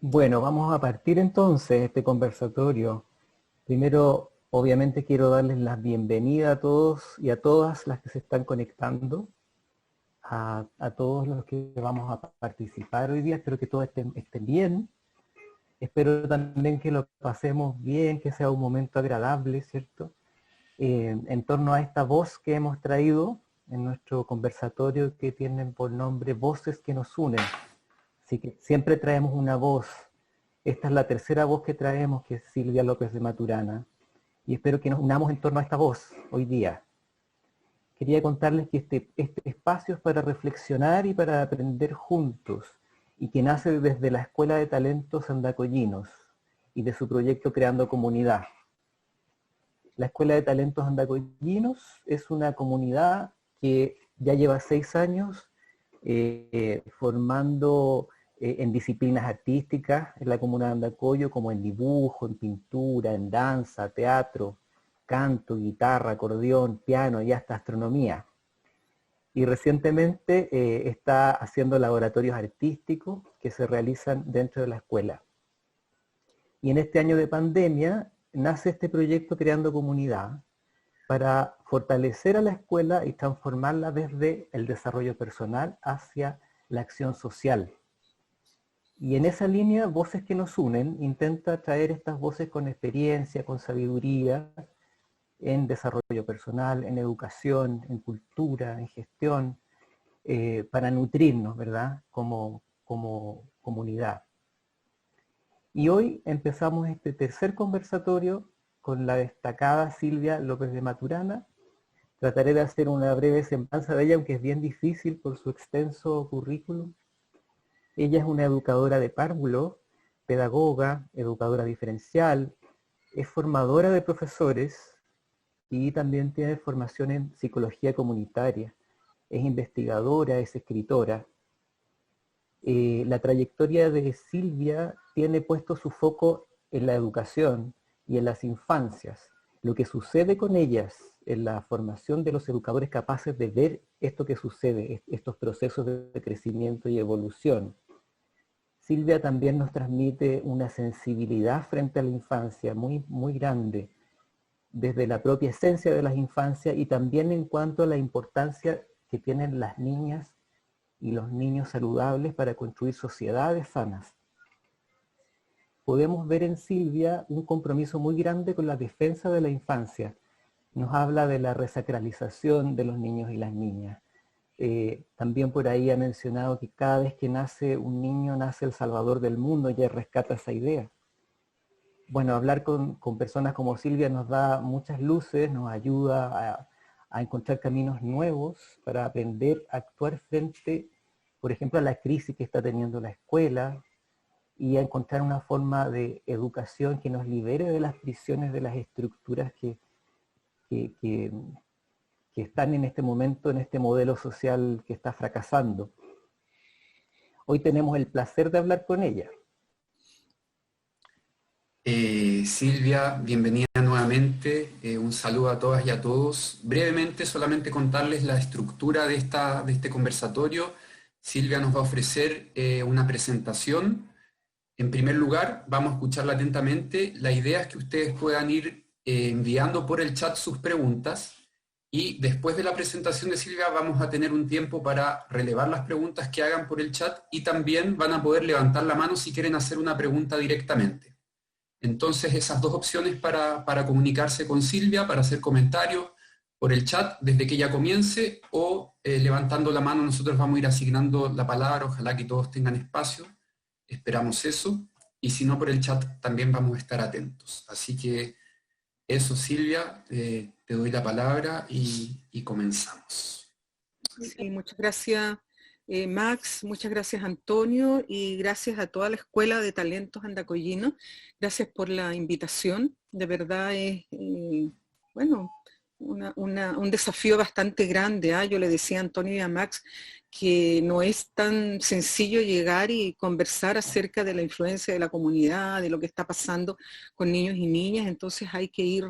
Bueno, vamos a partir entonces este conversatorio. Primero, obviamente quiero darles la bienvenida a todos y a todas las que se están conectando, a todos los que vamos a participar hoy día. Espero que todos estén bien. Espero también que lo pasemos bien, que sea un momento agradable, ¿cierto? En torno a esta voz que hemos traído en nuestro conversatorio que tienen por nombre Voces que nos unen. Así que siempre traemos una voz. Esta es la tercera voz que traemos, que es Silvia López de Maturana. Y espero que nos unamos en torno a esta voz hoy día. Quería contarles que este espacio es para reflexionar y para aprender juntos, y que nace desde la Escuela de Talentos Andacollinos y de su proyecto Creando Comunidad. La Escuela de Talentos Andacollinos es una comunidad que ya lleva 6 años formando en disciplinas artísticas en la comuna de Andacollo, como en dibujo, en pintura, en danza, teatro, canto, guitarra, acordeón, piano y hasta astronomía. Y recientemente está haciendo laboratorios artísticos que se realizan dentro de la escuela. Y en este año de pandemia nace este proyecto Creando Comunidad para fortalecer a la escuela y transformarla desde el desarrollo personal hacia la acción social. Y en esa línea, Voces que nos unen intenta traer estas voces con experiencia, con sabiduría, en desarrollo personal, en educación, en cultura, en gestión, para nutrirnos, ¿verdad? Como comunidad. Y hoy empezamos este tercer conversatorio con la destacada Silvia López de Maturana. Trataré de hacer una breve semblanza de ella, aunque es bien difícil por su extenso currículum. Ella es una educadora de párvulo, pedagoga, educadora diferencial, es formadora de profesores y también tiene formación en psicología comunitaria. Es investigadora, es escritora. La trayectoria de Silvia tiene puesto su foco en la educación y en las infancias. Lo que sucede con ellas en la formación de los educadores capaces de ver esto que sucede, estos procesos de crecimiento y evolución. Silvia también nos transmite una sensibilidad frente a la infancia muy, muy grande, desde la propia esencia de las infancias y también en cuanto a la importancia que tienen las niñas y los niños saludables para construir sociedades sanas. Podemos ver en Silvia un compromiso muy grande con la defensa de la infancia. Nos habla de la resacralización de los niños y las niñas. También por ahí ha mencionado que cada vez que nace un niño, nace el salvador del mundo, y ella rescata esa idea. Bueno, hablar con personas como Silvia nos da muchas luces, nos ayuda a encontrar caminos nuevos para aprender a actuar frente, por ejemplo, a la crisis que está teniendo la escuela, y a encontrar una forma de educación que nos libere de las prisiones de las estructuras que están en este momento, en este modelo social que está fracasando. Hoy tenemos el placer de hablar con ella. Silvia, bienvenida nuevamente. Un saludo a todas y a todos. Brevemente, solamente contarles la estructura de este conversatorio. Silvia nos va a ofrecer una presentación. En primer lugar, vamos a escucharla atentamente. La idea es que ustedes puedan ir enviando por el chat sus preguntas, y después de la presentación de Silvia vamos a tener un tiempo para relevar las preguntas que hagan por el chat, y también van a poder levantar la mano si quieren hacer una pregunta directamente. Entonces, esas dos opciones para comunicarse con Silvia, para hacer comentarios por el chat desde que ella comience, o levantando la mano. Nosotros vamos a ir asignando la palabra, ojalá que todos tengan espacio, esperamos eso, y si no, por el chat también vamos a estar atentos. Así que eso, Silvia, te doy la palabra y comenzamos. Sí, muchas gracias, Max, muchas gracias, Antonio, y gracias a toda la Escuela de Talentos Andacollinos. Gracias por la invitación. De verdad es, bueno, un desafío bastante grande. Yo le decía a Antonio y a Max que no es tan sencillo llegar y conversar acerca de la influencia de la comunidad, de lo que está pasando con niños y niñas, entonces hay que ir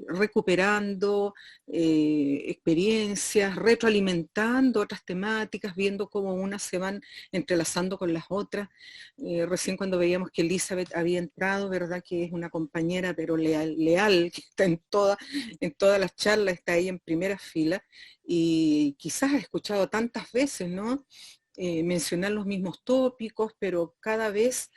recuperando experiencias, retroalimentando otras temáticas, viendo cómo unas se van entrelazando con las otras. Recién cuando veíamos que Elizabeth había entrado, ¿verdad? Que es una compañera pero leal, que está en todas las charlas, está ahí en primera fila, y quizás ha escuchado tantas veces, ¿no? Mencionar los mismos tópicos, pero cada vez,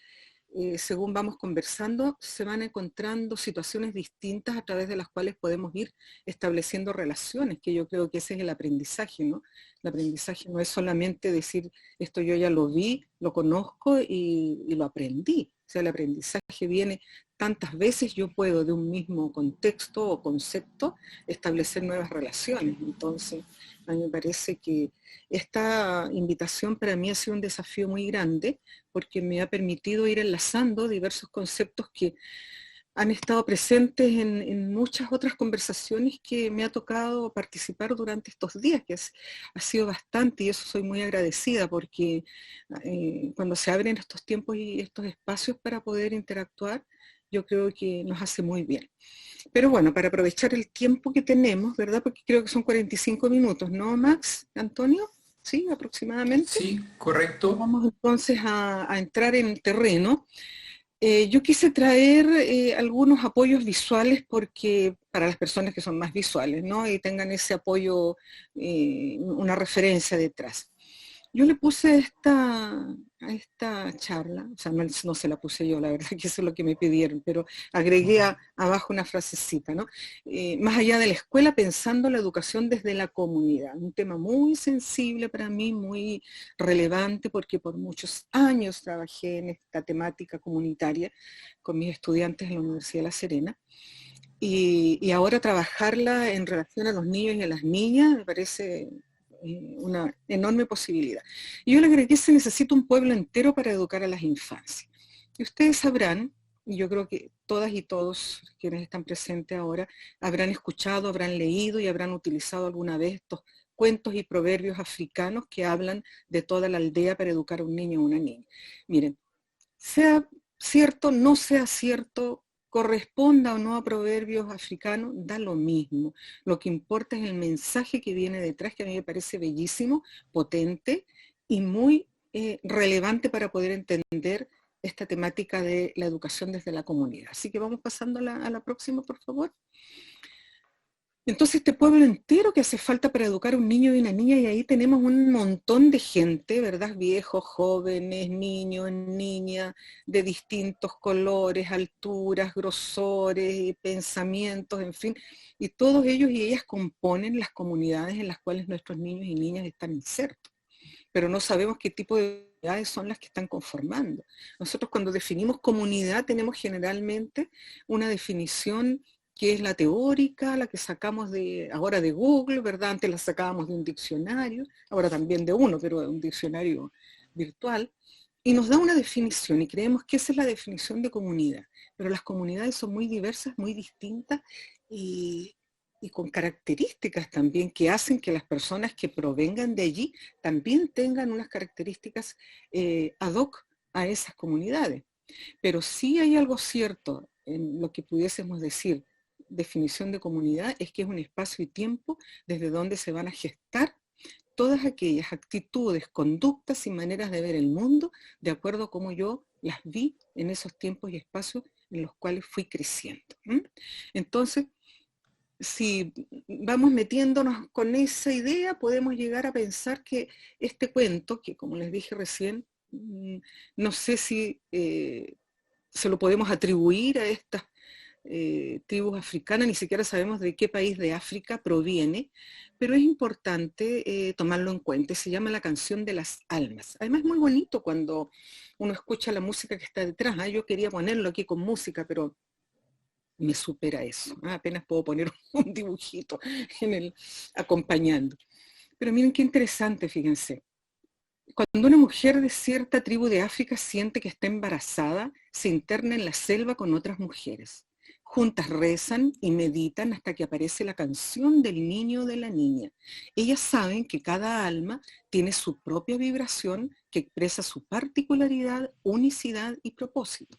según vamos conversando, se van encontrando situaciones distintas a través de las cuales podemos ir estableciendo relaciones, que yo creo que ese es el aprendizaje, ¿no? El aprendizaje no es solamente decir, esto yo ya lo vi, lo conozco y lo aprendí. O sea, el aprendizaje viene tantas veces, yo puedo de un mismo contexto o concepto establecer nuevas relaciones. Entonces, a mí me parece que esta invitación para mí ha sido un desafío muy grande porque me ha permitido ir enlazando diversos conceptos que han estado presentes en muchas otras conversaciones que me ha tocado participar durante estos días, que ha sido bastante, y eso soy muy agradecida porque cuando se abren estos tiempos y estos espacios para poder interactuar, yo creo que nos hace muy bien. Pero bueno, para aprovechar el tiempo que tenemos, ¿verdad? Porque creo que son 45 minutos, ¿no, Max? ¿Antonio? ¿Sí? Aproximadamente. Sí, correcto. Vamos entonces a entrar en terreno. Yo quise traer algunos apoyos visuales porque para las personas que son más visuales, ¿no? Y tengan ese apoyo, una referencia detrás. Yo le puse a esta charla, o sea, no se la puse yo, la verdad que eso es lo que me pidieron, pero agregué abajo una frasecita, ¿no? Más allá de la escuela, pensando la educación desde la comunidad. Un tema muy sensible para mí, muy relevante, porque por muchos años trabajé en esta temática comunitaria con mis estudiantes en la Universidad de La Serena. Y ahora trabajarla en relación a los niños y a las niñas me parece una enorme posibilidad. Y yo le agregué, se necesita un pueblo entero para educar a las infancias. Y ustedes sabrán, y yo creo que todas y todos quienes están presentes ahora habrán escuchado, habrán leído y habrán utilizado alguna vez estos cuentos y proverbios africanos que hablan de toda la aldea para educar a un niño o una niña. Miren, sea cierto, no sea cierto, corresponda o no a proverbios africanos, da lo mismo. Lo que importa es el mensaje que viene detrás, que a mí me parece bellísimo, potente y muy relevante para poder entender esta temática de la educación desde la comunidad. Así que vamos pasando a la próxima, por favor. Entonces este pueblo entero que hace falta para educar a un niño y una niña, y ahí tenemos un montón de gente, ¿verdad? Viejos, jóvenes, niños, niñas, de distintos colores, alturas, grosores, pensamientos, en fin, y todos ellos y ellas componen las comunidades en las cuales nuestros niños y niñas están insertos. Pero no sabemos qué tipo de comunidades son las que están conformando. Nosotros cuando definimos comunidad tenemos generalmente una definición que es la teórica, la que sacamos ahora de Google, ¿verdad? Antes la sacábamos de un diccionario, ahora también de uno, pero de un diccionario virtual, y nos da una definición, y creemos que esa es la definición de comunidad. Pero las comunidades son muy diversas, muy distintas, y con características también que hacen que las personas que provengan de allí también tengan unas características ad hoc a esas comunidades. Pero sí hay algo cierto en lo que pudiésemos decir definición de comunidad, es que es un espacio y tiempo desde donde se van a gestar todas aquellas actitudes, conductas y maneras de ver el mundo de acuerdo a cómo yo las vi en esos tiempos y espacios en los cuales fui creciendo. Entonces, si vamos metiéndonos con esa idea, podemos llegar a pensar que este cuento, que como les dije recién, no sé si se lo podemos atribuir a estas tribus africanas, ni siquiera sabemos de qué país de África proviene, pero es importante tomarlo en cuenta. Se llama La canción de las almas. Además es muy bonito cuando uno escucha la música que está detrás. Yo quería ponerlo aquí con música, pero me supera eso. Apenas puedo poner un dibujito acompañando. Pero miren qué interesante, fíjense. Cuando una mujer de cierta tribu de África siente que está embarazada, se interna en la selva con otras mujeres. Juntas rezan y meditan hasta que aparece la canción del niño o de la niña. Ellas saben que cada alma tiene su propia vibración que expresa su particularidad, unicidad y propósito.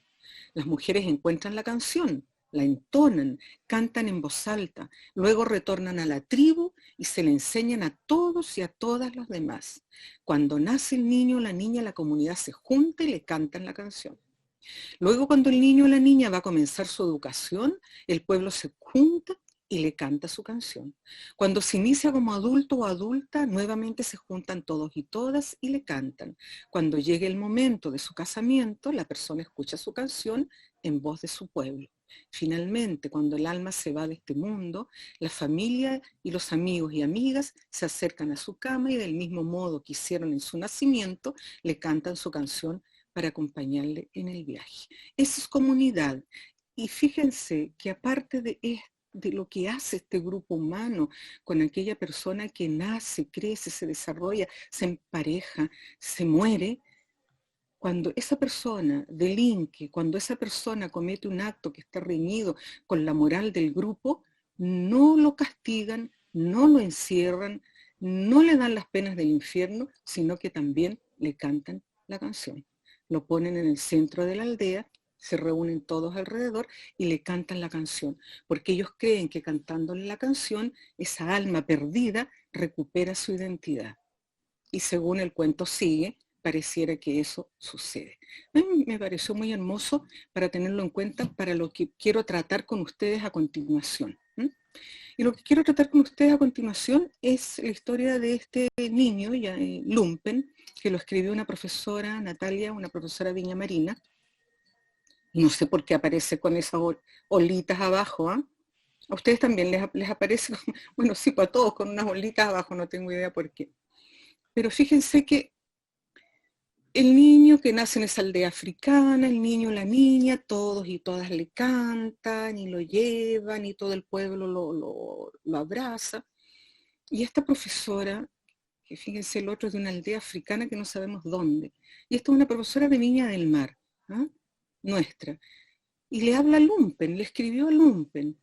Las mujeres encuentran la canción, la entonan, cantan en voz alta, luego retornan a la tribu y se le enseñan a todos y a todas los demás. Cuando nace el niño o la niña, la comunidad se junta y le cantan la canción. Luego, cuando el niño o la niña va a comenzar su educación, el pueblo se junta y le canta su canción. Cuando se inicia como adulto o adulta, nuevamente se juntan todos y todas y le cantan. Cuando llegue el momento de su casamiento, la persona escucha su canción en voz de su pueblo. Finalmente, cuando el alma se va de este mundo, la familia y los amigos y amigas se acercan a su cama y del mismo modo que hicieron en su nacimiento, le cantan su canción para acompañarle en el viaje. Esa es comunidad. Y fíjense que aparte de lo que hace este grupo humano con aquella persona que nace, crece, se desarrolla, se empareja, se muere, cuando esa persona delinque, cuando esa persona comete un acto que está reñido con la moral del grupo, no lo castigan, no lo encierran, no le dan las penas del infierno, sino que también le cantan la canción. Lo ponen en el centro de la aldea, se reúnen todos alrededor y le cantan la canción, porque ellos creen que cantándole la canción, esa alma perdida recupera su identidad. Y según el cuento sigue, pareciera que eso sucede. A mí me pareció muy hermoso para tenerlo en cuenta para lo que quiero tratar con ustedes a continuación. Y lo que quiero tratar con ustedes a continuación es la historia de este niño, Lumpen, que lo escribió una profesora, Natalia, una profesora viñamarina. No sé por qué aparece con esas olitas abajo. ¿Ah? A ustedes también les aparece, bueno, sí, para todos con unas olitas abajo, no tengo idea por qué. Pero fíjense que el niño que nace en esa aldea africana, el niño, la niña, todos y todas le cantan y lo llevan y todo el pueblo lo abraza. Y esta profesora, que fíjense el otro es de una aldea africana que no sabemos dónde, y esta es una profesora de Viña del Mar, ¿ah? Nuestra, y le habla a Lumpen, le escribió a Lumpen.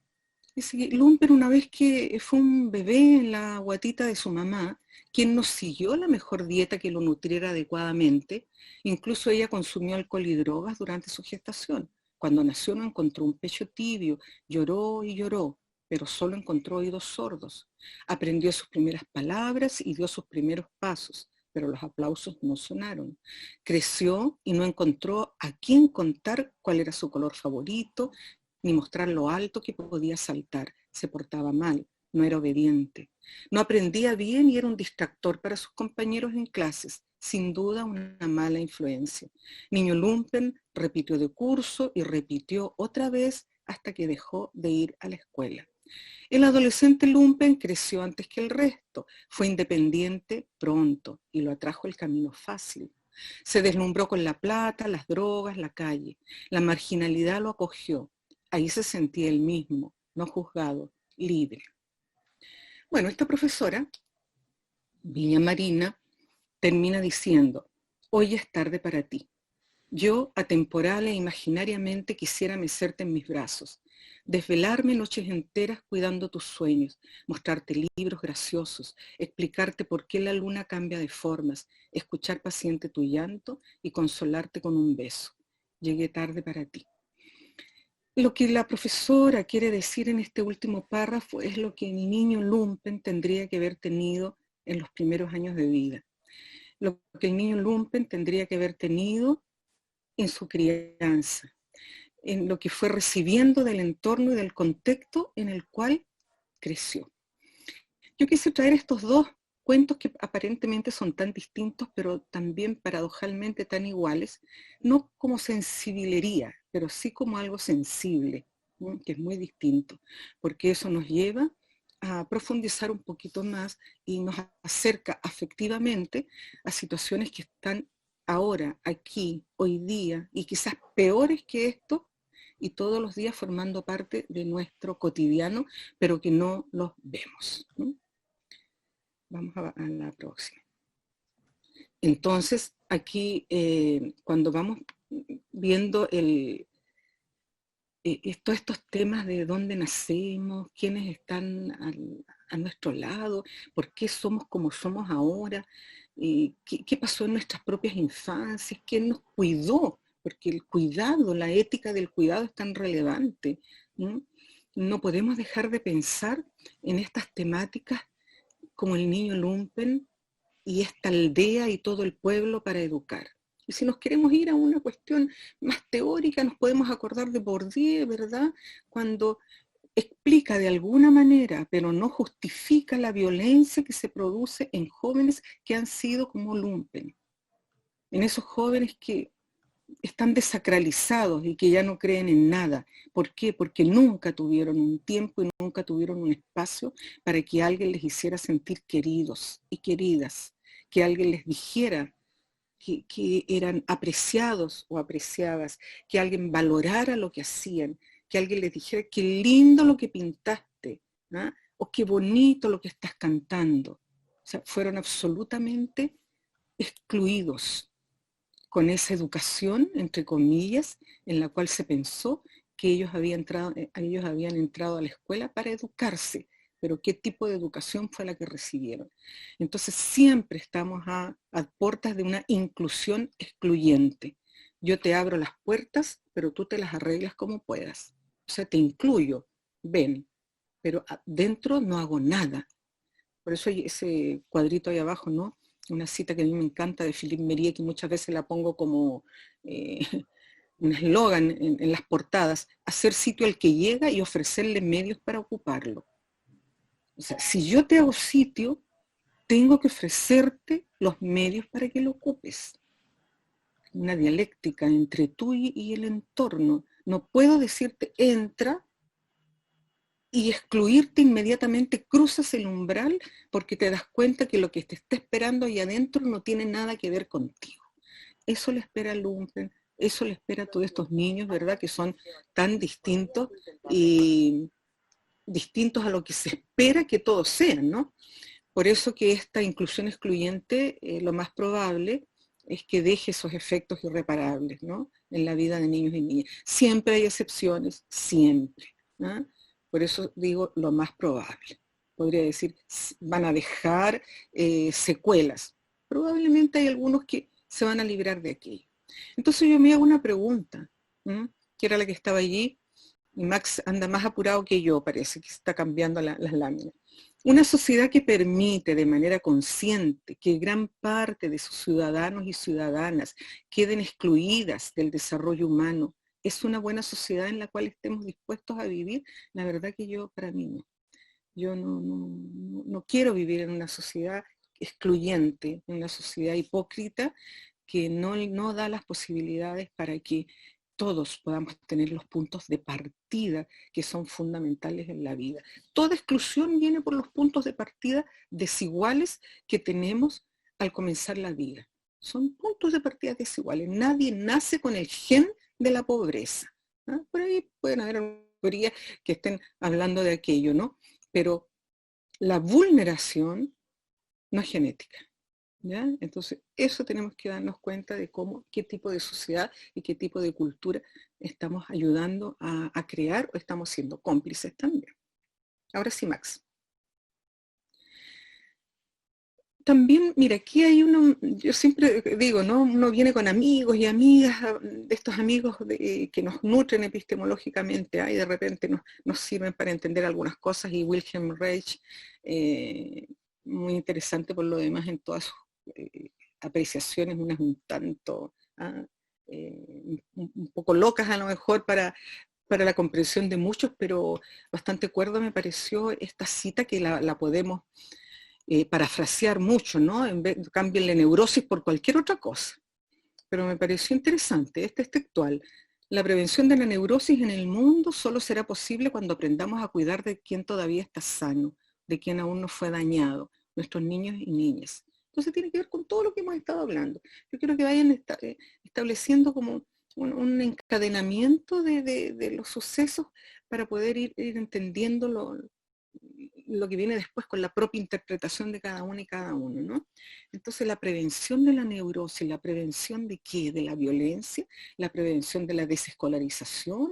Dice que Lumpen una vez que fue un bebé en la guatita de su mamá, quien no siguió la mejor dieta que lo nutriera adecuadamente, incluso ella consumió alcohol y drogas durante su gestación. Cuando nació no encontró un pecho tibio, lloró y lloró, pero solo encontró oídos sordos. Aprendió sus primeras palabras y dio sus primeros pasos, pero los aplausos no sonaron. Creció y no encontró a quién contar cuál era su color favorito, ni mostrar lo alto que podía saltar. Se portaba mal, no era obediente. No aprendía bien y era un distractor para sus compañeros en clases, sin duda una mala influencia. Niño Lumpen repitió de curso y repitió otra vez hasta que dejó de ir a la escuela. El adolescente Lumpen creció antes que el resto, fue independiente pronto y lo atrajo el camino fácil. Se deslumbró con la plata, las drogas, la calle. La marginalidad lo acogió. Ahí se sentía él mismo, no juzgado, libre. Bueno, esta profesora, Viña Marina, termina diciendo, hoy es tarde para ti. Yo, atemporal e imaginariamente, quisiera mecerte en mis brazos, desvelarme noches enteras cuidando tus sueños, mostrarte libros graciosos, explicarte por qué la luna cambia de formas, escuchar paciente tu llanto y consolarte con un beso. Llegué tarde para ti. Lo que la profesora quiere decir en este último párrafo es lo que el niño Lumpen tendría que haber tenido en los primeros años de vida. Lo que el niño Lumpen tendría que haber tenido en su crianza, en lo que fue recibiendo del entorno y del contexto en el cual creció. Yo quise traer estos dos cuentos que aparentemente son tan distintos, pero también paradojalmente tan iguales, no como sensiblería, pero sí como algo sensible, ¿no? Que es muy distinto, porque eso nos lleva a profundizar un poquito más y nos acerca afectivamente a situaciones que están ahora, aquí, hoy día, y quizás peores que esto, y todos los días formando parte de nuestro cotidiano, pero que no los vemos, ¿no? Vamos a la próxima. Entonces, aquí, cuando vamos viendo todos estos temas de dónde nacemos, quiénes están a nuestro lado, por qué somos como somos ahora, qué pasó en nuestras propias infancias, quién nos cuidó, porque el cuidado, la ética del cuidado es tan relevante, ¿no? No podemos dejar de pensar en estas temáticas como el niño lumpen y esta aldea y todo el pueblo para educar. Y si nos queremos ir a una cuestión más teórica, nos podemos acordar de Bourdieu, ¿verdad? Cuando explica de alguna manera, pero no justifica la violencia que se produce en jóvenes que han sido como lumpen. En esos jóvenes que están desacralizados y que ya no creen en nada. ¿Por qué? Porque nunca tuvieron un tiempo y nunca tuvieron un espacio para que alguien les hiciera sentir queridos y queridas, que alguien les dijera que eran apreciados o apreciadas, que alguien valorara lo que hacían, que alguien les dijera qué lindo lo que pintaste, ¿ah? O qué bonito lo que estás cantando. O sea, fueron absolutamente excluidos con esa educación, entre comillas, en la cual se pensó que ellos habían entrado a la escuela para educarse, pero qué tipo de educación fue la que recibieron. Entonces siempre estamos a puertas de una inclusión excluyente. Yo te abro las puertas, pero tú te las arreglas como puedas. O sea, te incluyo, ven, pero dentro no hago nada. Por eso hay ese cuadrito ahí abajo, ¿no? Una cita que a mí me encanta de Philippe Mérieux, que muchas veces la pongo como un eslogan en las portadas: hacer sitio al que llega y ofrecerle medios para ocuparlo. O sea, si yo te hago sitio, tengo que ofrecerte los medios para que lo ocupes. Una dialéctica entre tú y el entorno. No puedo decirte entra y excluirte inmediatamente, cruzas el umbral porque te das cuenta que lo que te está esperando ahí adentro no tiene nada que ver contigo. Eso le espera al lumpen, eso le espera a todos estos niños, ¿verdad? Que son tan distintos y distintos a lo que se espera que todos sean, ¿no? Por eso que esta inclusión excluyente, lo más probable es que deje esos efectos irreparables, ¿no? En la vida de niños y niñas. Siempre hay excepciones, siempre, ¿no? Por eso digo lo más probable. Podría decir, van a dejar secuelas. Probablemente hay algunos que se van a librar de aquello. Entonces yo me hago una pregunta, ¿no? Que era la que estaba allí, y Max anda más apurado que yo, parece que está cambiando las láminas. Una sociedad que permite de manera consciente que gran parte de sus ciudadanos y ciudadanas queden excluidas del desarrollo humano, ¿es una buena sociedad en la cual estemos dispuestos a vivir? La verdad que para mí no. Yo no quiero vivir en una sociedad excluyente, en una sociedad hipócrita que no da las posibilidades para que todos podamos tener los puntos de partida que son fundamentales en la vida. Toda exclusión viene por los puntos de partida desiguales que tenemos al comenzar la vida. Son puntos de partida desiguales. Nadie nace con el gen de la pobreza, ¿no? Por ahí pueden haber teorías que estén hablando de aquello, ¿no? Pero la vulneración no es genética. ¿Ya? Entonces, eso tenemos que darnos cuenta de qué tipo de sociedad y qué tipo de cultura estamos ayudando a crear o estamos siendo cómplices también. Ahora sí, Max. También, mira, aquí hay yo siempre digo, ¿no? Uno viene con amigos y amigas, de estos amigos que nos nutren epistemológicamente, y de repente nos sirven para entender algunas cosas, y Wilhelm Reich, muy interesante por lo demás en todas sus apreciaciones, unas un tanto, un poco locas a lo mejor para la comprensión de muchos, pero bastante cuerda me pareció esta cita que la podemos parafrasear mucho, ¿no? Cambien la neurosis por cualquier otra cosa. Pero me pareció interesante, este es textual. La prevención de la neurosis en el mundo solo será posible cuando aprendamos a cuidar de quien todavía está sano, de quien aún no fue dañado, nuestros niños y niñas. Entonces tiene que ver con todo lo que hemos estado hablando. Yo quiero que vayan estableciendo como un encadenamiento de los sucesos para poder ir entendiendo lo que viene después con la propia interpretación de cada uno y cada uno, ¿no? Entonces la prevención de la neurosis, la prevención de qué, de la violencia, la prevención de la desescolarización,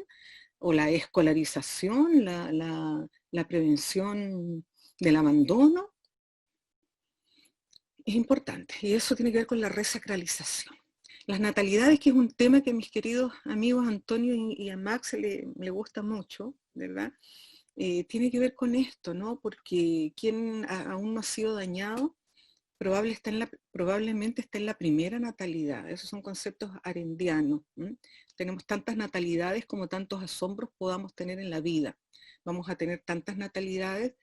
o la escolarización, la prevención del abandono, es importante. Y eso tiene que ver con la resacralización. Las natalidades, que es un tema que a mis queridos amigos Antonio y a Max le gusta mucho, ¿verdad? Tiene que ver con esto, ¿no? Porque quien aún no ha sido dañado probablemente está en la primera natalidad. Esos son conceptos arendianos. Tenemos tantas natalidades como tantos asombros podamos tener en la vida. Vamos a tener tantas natalidades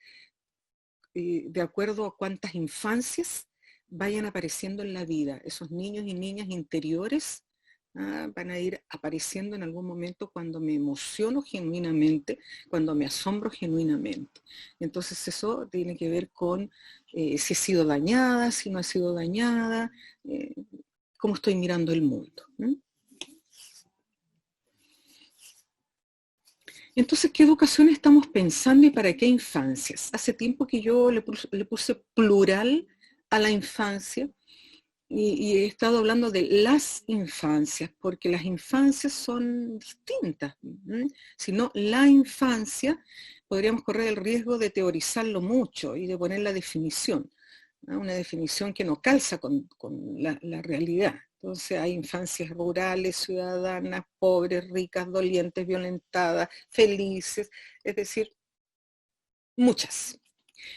de acuerdo a cuántas infancias vayan apareciendo en la vida. Esos niños y niñas interiores van a ir apareciendo en algún momento cuando me emociono genuinamente, cuando me asombro genuinamente. Entonces eso tiene que ver con si he sido dañada, si no he sido dañada, cómo estoy mirando el mundo. Entonces, ¿qué educación estamos pensando y para qué infancias? Hace tiempo que yo le puse plural a la infancia, y he estado hablando de las infancias, porque las infancias son distintas. Si no, la infancia, podríamos correr el riesgo de teorizarlo mucho y de poner la definición, ¿no? Una definición que no calza con la realidad. Entonces hay infancias rurales, ciudadanas, pobres, ricas, dolientes, violentadas, felices, es decir, muchas.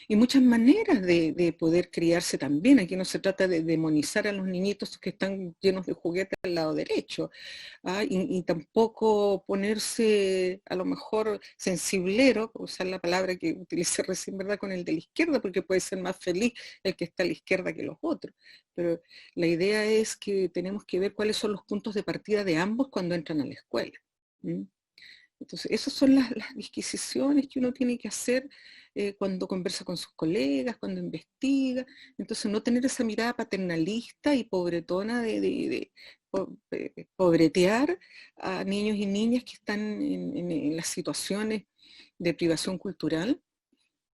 Y muchas maneras de poder criarse también. Aquí no se trata de demonizar a los niñitos que están llenos de juguetes al lado derecho, y tampoco ponerse a lo mejor sensiblero, usar la palabra que utilicé recién, ¿verdad?, con el de la izquierda, porque puede ser más feliz el que está a la izquierda que los otros. Pero la idea es que tenemos que ver cuáles son los puntos de partida de ambos cuando entran a la escuela. Entonces, esas son las disquisiciones que uno tiene que hacer cuando conversa con sus colegas, cuando investiga. Entonces, no tener esa mirada paternalista y pobretona de pobretear a niños y niñas que están en las situaciones de privación cultural,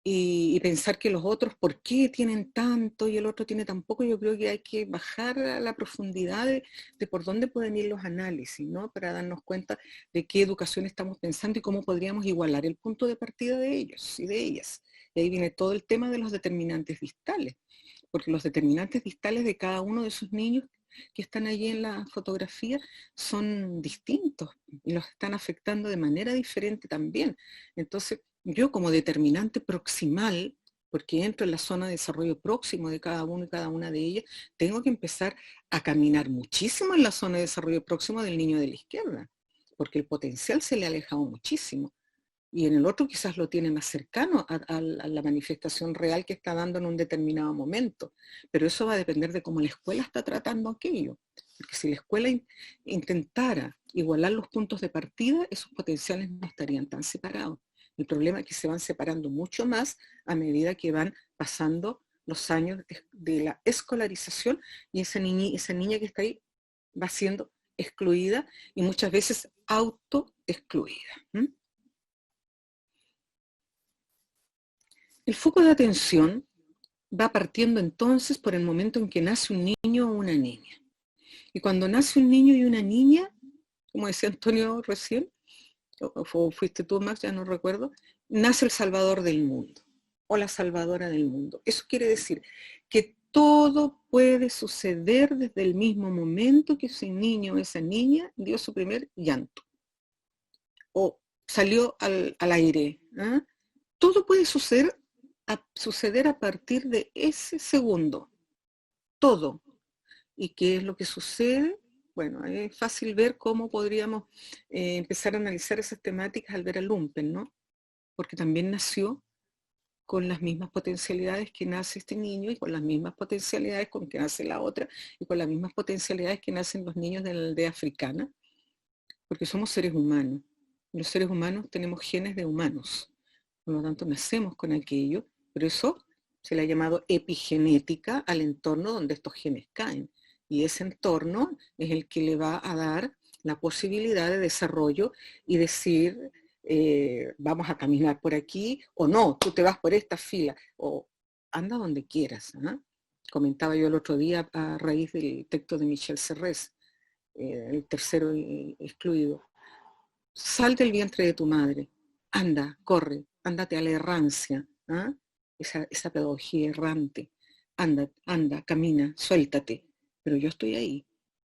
y pensar que los otros, ¿por qué tienen tanto y el otro tiene tan poco? Yo creo que hay que bajar a la profundidad de por dónde pueden ir los análisis, ¿no? Para darnos cuenta de qué educación estamos pensando y cómo podríamos igualar el punto de partida de ellos y de ellas. Y ahí viene todo el tema de los determinantes distales, porque los determinantes distales de cada uno de esos niños que están allí en la fotografía son distintos y los están afectando de manera diferente también. Entonces, yo como determinante proximal, porque entro en la zona de desarrollo próximo de cada uno y cada una de ellas, tengo que empezar a caminar muchísimo en la zona de desarrollo próximo del niño de la izquierda, porque el potencial se le ha alejado muchísimo. Y en el otro quizás lo tiene más cercano a la manifestación real que está dando en un determinado momento. Pero eso va a depender de cómo la escuela está tratando aquello. Porque si la escuela intentara igualar los puntos de partida, esos potenciales no estarían tan separados. El problema es que se van separando mucho más a medida que van pasando los años de la escolarización, y esa niña que está ahí va siendo excluida y muchas veces autoexcluida. El foco de atención va partiendo entonces por el momento en que nace un niño o una niña. Y cuando nace un niño y una niña, como decía Antonio recién, o fuiste tú, Max, ya no recuerdo, nace el salvador del mundo o la salvadora del mundo. Eso quiere decir que todo puede suceder desde el mismo momento que ese niño o esa niña dio su primer llanto o salió al aire. Todo puede suceder a partir de ese segundo. Todo. ¿Y qué es lo que sucede? Bueno, es fácil ver cómo podríamos empezar a analizar esas temáticas al ver a Lumpen, ¿no? Porque también nació con las mismas potencialidades que nace este niño y con las mismas potencialidades con que nace la otra y con las mismas potencialidades que nacen los niños de la aldea africana, porque somos seres humanos. Los seres humanos tenemos genes de humanos, por lo tanto nacemos con aquello, pero eso se le ha llamado epigenética al entorno donde estos genes caen. Y ese entorno es el que le va a dar la posibilidad de desarrollo y decir, vamos a caminar por aquí, o no, tú te vas por esta fila, o anda donde quieras. Comentaba yo el otro día a raíz del texto de Michel Serres, el tercero excluido. Sal del vientre de tu madre, anda, corre, ándate a la errancia, ¿ah? Esa pedagogía errante, anda, anda, camina, suéltate, pero yo estoy ahí,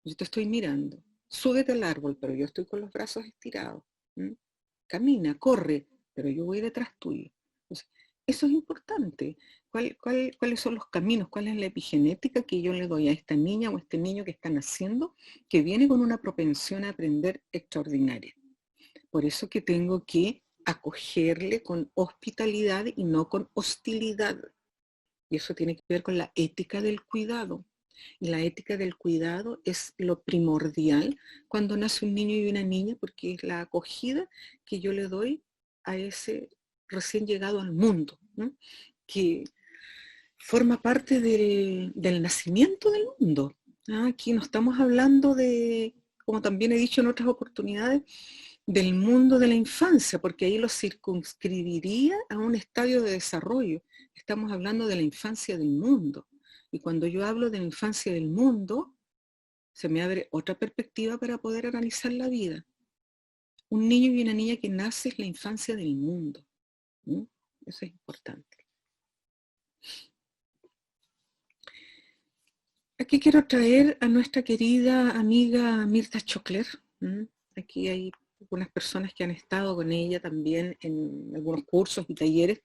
yo te estoy mirando, súbete al árbol, pero yo estoy con los brazos estirados, ¿m? Camina, corre, pero yo voy detrás tuyo. Entonces, eso es importante. ¿Cuáles son los caminos? ¿Cuál es la epigenética que yo le doy a esta niña o a este niño que está naciendo, que viene con una propensión a aprender extraordinaria? Por eso que tengo que acogerle con hospitalidad y no con hostilidad. Y eso tiene que ver con la ética del cuidado. Y la ética del cuidado es lo primordial cuando nace un niño y una niña, porque es la acogida que yo le doy a ese recién llegado al mundo, ¿no? Que forma parte del nacimiento del mundo. Aquí no estamos hablando de, como también he dicho en otras oportunidades, del mundo de la infancia, porque ahí lo circunscribiría a un estadio de desarrollo. Estamos hablando de la infancia del mundo. Y cuando yo hablo de la infancia del mundo, se me abre otra perspectiva para poder analizar la vida. Un niño y una niña que nace es la infancia del mundo. ¿Sí? Eso es importante. Aquí quiero traer a nuestra querida amiga Mirta Schockler. Aquí hay algunas personas que han estado con ella también en algunos cursos y talleres.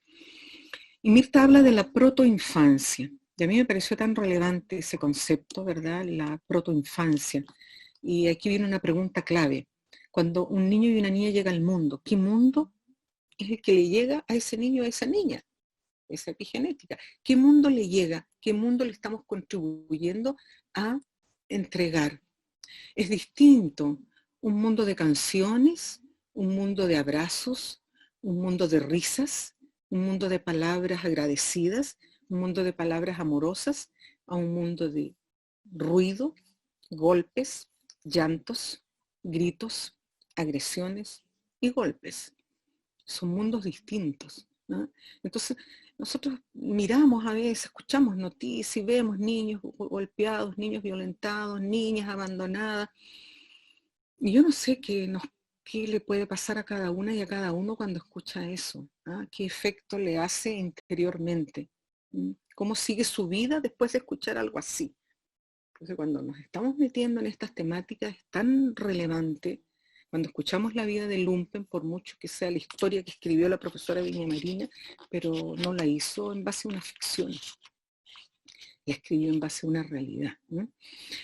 Y Mirta habla de la protoinfancia. Y a mí me pareció tan relevante ese concepto, ¿verdad? La protoinfancia. Y aquí viene una pregunta clave. Cuando un niño y una niña llega al mundo, ¿qué mundo es el que le llega a ese niño o a esa niña? Esa epigenética. ¿Qué mundo le llega? ¿Qué mundo le estamos contribuyendo a entregar? Es distinto un mundo de canciones, un mundo de abrazos, un mundo de risas, un mundo de palabras agradecidas, un mundo de palabras amorosas, a un mundo de ruido, golpes, llantos, gritos, agresiones y golpes. Son mundos distintos, ¿no? Entonces, nosotros miramos a veces, escuchamos noticias y vemos niños golpeados, niños violentados, niñas abandonadas. Y yo no sé qué le puede pasar a cada una y a cada uno cuando escucha eso, ¿ah? ¿Qué efecto le hace interiormente? ¿Cómo sigue su vida después de escuchar algo así? Entonces, cuando nos estamos metiendo en estas temáticas es tan relevante. Cuando escuchamos la vida de Lumpen, por mucho que sea la historia que escribió la profesora Viña Marina, pero no la hizo en base a una ficción, la escribió en base a una realidad, ¿no?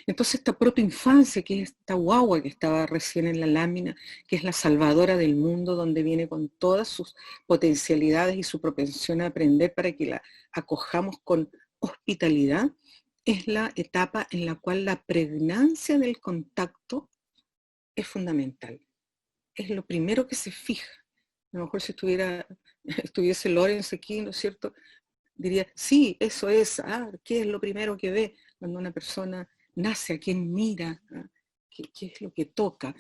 Entonces esta protoinfancia, que es esta guagua que estaba recién en la lámina, que es la salvadora del mundo, donde viene con todas sus potencialidades y su propensión a aprender para que la acojamos con hospitalidad, es la etapa en la cual la pregnancia del contacto es fundamental. Es lo primero que se fija. A lo mejor si estuviese Lorenz aquí, ¿no es cierto? Diría, sí, eso es, ¿qué es lo primero que ve cuando una persona nace? ¿A quién mira? ¿Qué es lo que toca?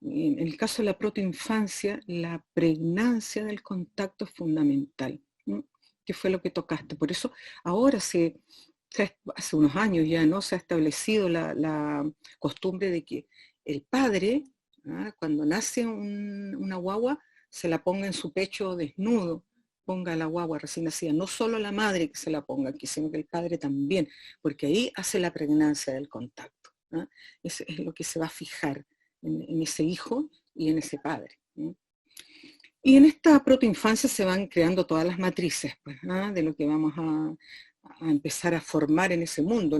En el caso de la protoinfancia, la pregnancia del contacto es fundamental, ¿no? ¿Qué fue lo que tocaste? Por eso ahora hace unos años ya, ¿no? Se ha establecido la costumbre de que el padre, cuando nace una guagua, se la ponga en su pecho desnudo, ponga a la guagua recién nacida, no solo la madre que se la ponga aquí, sino que el padre también, porque ahí hace la pregnancia del contacto. Eso es lo que se va a fijar en ese hijo y en ese padre. Y en esta protoinfancia se van creando todas las matrices, pues, de lo que vamos a empezar a formar en ese mundo.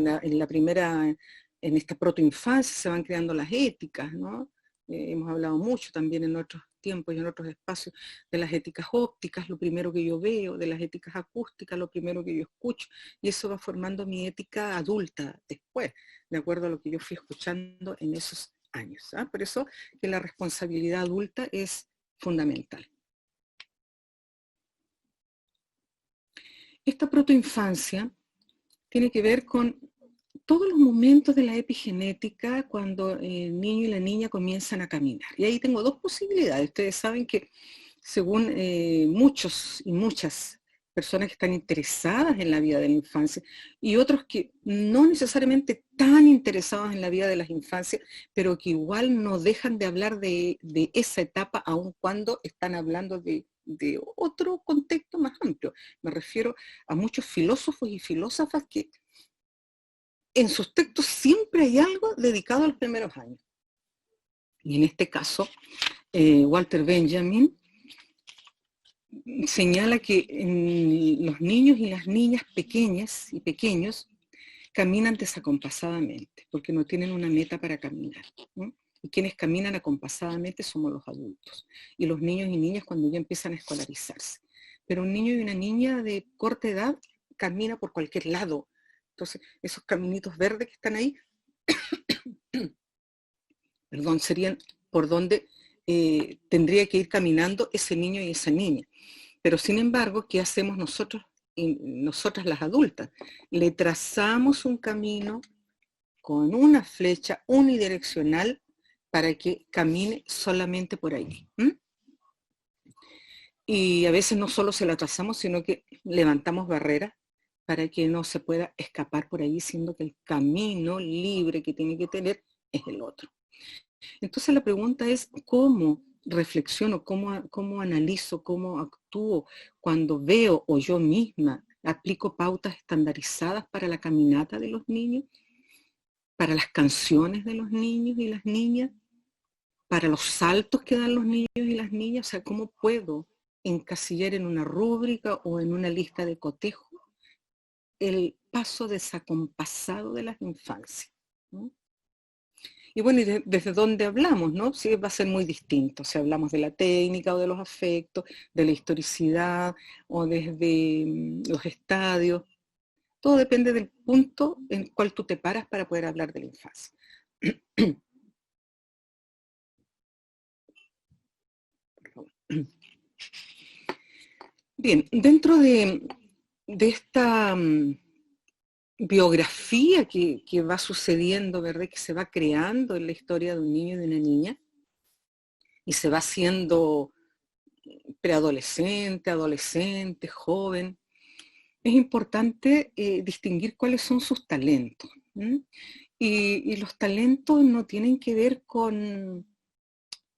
En esta protoinfancia se van creando las éticas, ¿no? Hemos hablado mucho también en otros tiempos y en otros espacios de las éticas ópticas, lo primero que yo veo, de las éticas acústicas, lo primero que yo escucho, y eso va formando mi ética adulta después, de acuerdo a lo que yo fui escuchando en esos años. Por eso que la responsabilidad adulta es fundamental. Esta protoinfancia tiene que ver con todos los momentos de la epigenética cuando el niño y la niña comienzan a caminar. Y ahí tengo dos posibilidades. Ustedes saben que según muchos y muchas personas que están interesadas en la vida de la infancia y otros que no necesariamente tan interesados en la vida de las infancias, pero que igual no dejan de hablar de esa etapa aun cuando están hablando de otro contexto más amplio. Me refiero a muchos filósofos y filósofas que en sus textos siempre hay algo dedicado a los primeros años. Y en este caso, Walter Benjamin señala que los niños y las niñas pequeñas y pequeños caminan desacompasadamente, porque no tienen una meta para caminar, ¿no? Y quienes caminan acompasadamente somos los adultos, y los niños y niñas cuando ya empiezan a escolarizarse. Pero un niño y una niña de corta edad camina por cualquier lado. Entonces, esos caminitos verdes que están ahí, perdón, serían por donde tendría que ir caminando ese niño y esa niña. Pero sin embargo, ¿qué hacemos nosotros y nosotras las adultas? Le trazamos un camino con una flecha unidireccional para que camine solamente por ahí. Y a veces no solo se la trazamos, sino que levantamos barreras para que no se pueda escapar por ahí, siendo que el camino libre que tiene que tener es el otro. Entonces la pregunta es, ¿cómo reflexiono, cómo analizo, cómo actúo cuando veo o yo misma aplico pautas estandarizadas para la caminata de los niños, para las canciones de los niños y las niñas, para los saltos que dan los niños y las niñas? O sea, ¿cómo puedo encasillar en una rúbrica o en una lista de cotejo el paso desacompasado de las infancias, ¿no? Y bueno, ¿y desde dónde hablamos, no? Sí, va a ser muy distinto, si hablamos de la técnica o de los afectos, de la historicidad o desde los estadios. Todo depende del punto en el cual tú te paras para poder hablar de la infancia. Bien, dentro de esta biografía que va sucediendo, ¿verdad? Que se va creando en la historia de un niño y de una niña, y se va haciendo preadolescente, adolescente, joven, es importante distinguir cuáles son sus talentos. Y los talentos no tienen que ver con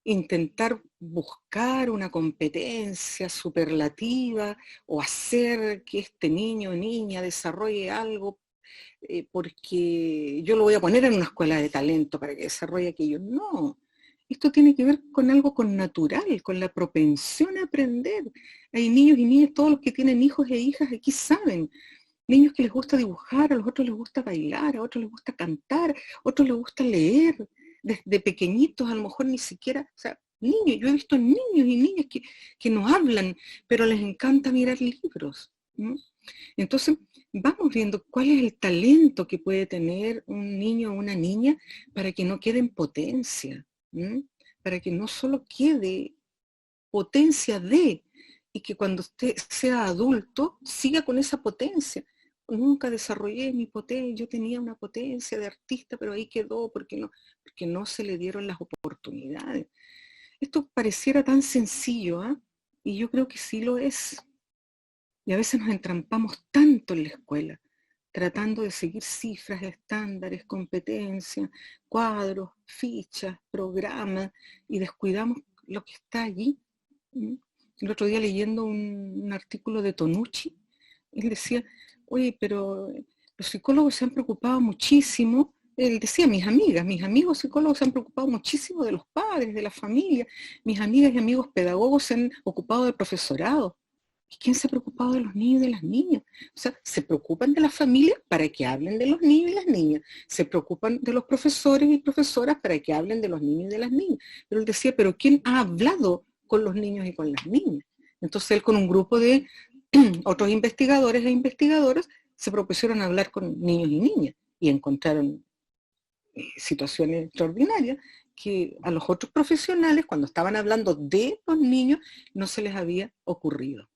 intentar buscar una competencia superlativa o hacer que este niño o niña desarrolle algo porque yo lo voy a poner en una escuela de talento para que desarrolle aquello. No, esto tiene que ver con algo natural, con la propensión a aprender. Hay niños y niñas, todos los que tienen hijos e hijas aquí saben, niños que les gusta dibujar, a los otros les gusta bailar, a otros les gusta cantar, a otros les gusta leer, desde pequeñitos a lo mejor ni siquiera, o sea, niños, yo he visto niños y niñas que no hablan, pero les encanta mirar libros, ¿no? Entonces, vamos viendo cuál es el talento que puede tener un niño o una niña para que no quede en potencia, para que no solo quede potencia de, y que cuando usted sea adulto siga con esa potencia. Nunca desarrollé mi potencia, yo tenía una potencia de artista, pero ahí quedó porque no se le dieron las oportunidades. Esto pareciera tan sencillo, ¿eh? Y yo creo que sí lo es. Y a veces nos entrampamos tanto en la escuela, tratando de seguir cifras, estándares, competencias, cuadros, fichas, programas, y descuidamos lo que está allí. El otro día leyendo un artículo de Tonucci, él decía, oye, pero los psicólogos se han preocupado muchísimo, él decía, mis amigas, mis amigos psicólogos se han preocupado muchísimo de los padres, de la familia, mis amigas y amigos pedagogos se han ocupado del profesorado. ¿Y quién se ha preocupado de los niños y de las niñas? O sea, se preocupan de las familias para que hablen de los niños y las niñas. Se preocupan de los profesores y profesoras para que hablen de los niños y de las niñas. Pero él decía, pero ¿quién ha hablado con los niños y con las niñas? Entonces él con un grupo de otros investigadores e investigadoras se propusieron hablar con niños y niñas y encontraron situaciones extraordinarias que a los otros profesionales, cuando estaban hablando de los niños, no se les había ocurrido.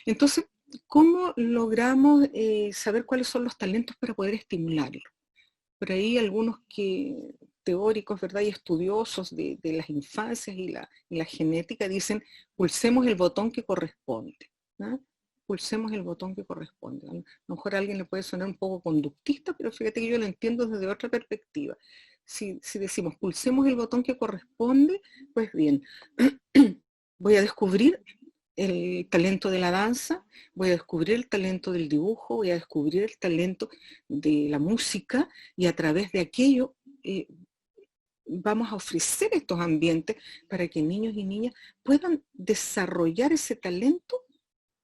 Entonces, ¿cómo logramos saber cuáles son los talentos para poder estimularlos? Por ahí algunos teóricos, ¿verdad? Y estudiosos de las infancias y la genética dicen, pulsemos el botón que corresponde, ¿no? pulsemos el botón que corresponde. A lo mejor a alguien le puede sonar un poco conductista, pero fíjate que yo lo entiendo desde otra perspectiva. Si decimos pulsemos el botón que corresponde, pues bien, voy a descubrir el talento de la danza, voy a descubrir el talento del dibujo, voy a descubrir el talento de la música, y a través de aquello vamos a ofrecer estos ambientes para que niños y niñas puedan desarrollar ese talento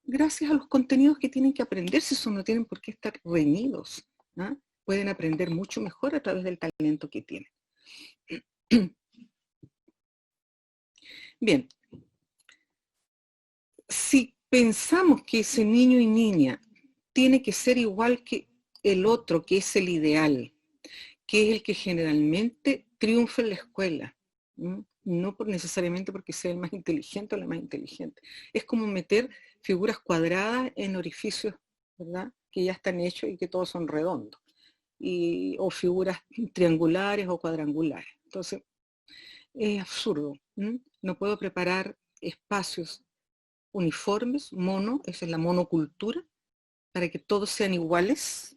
gracias a los contenidos que tienen que aprender. Si eso no tienen por qué estar reñidos, ¿ah? Pueden aprender mucho mejor a través del talento que tienen. Bien, si pensamos que ese niño y niña tiene que ser igual que el otro, que es el ideal, que es el que generalmente triunfa en la escuela, no necesariamente porque sea el más inteligente o la más inteligente. Es como meter figuras cuadradas en orificios, ¿verdad?, que ya están hechos y que todos son redondos, o figuras triangulares o cuadrangulares. Entonces, es absurdo. No puedo preparar espacios uniformes, esa es la monocultura, para que todos sean iguales,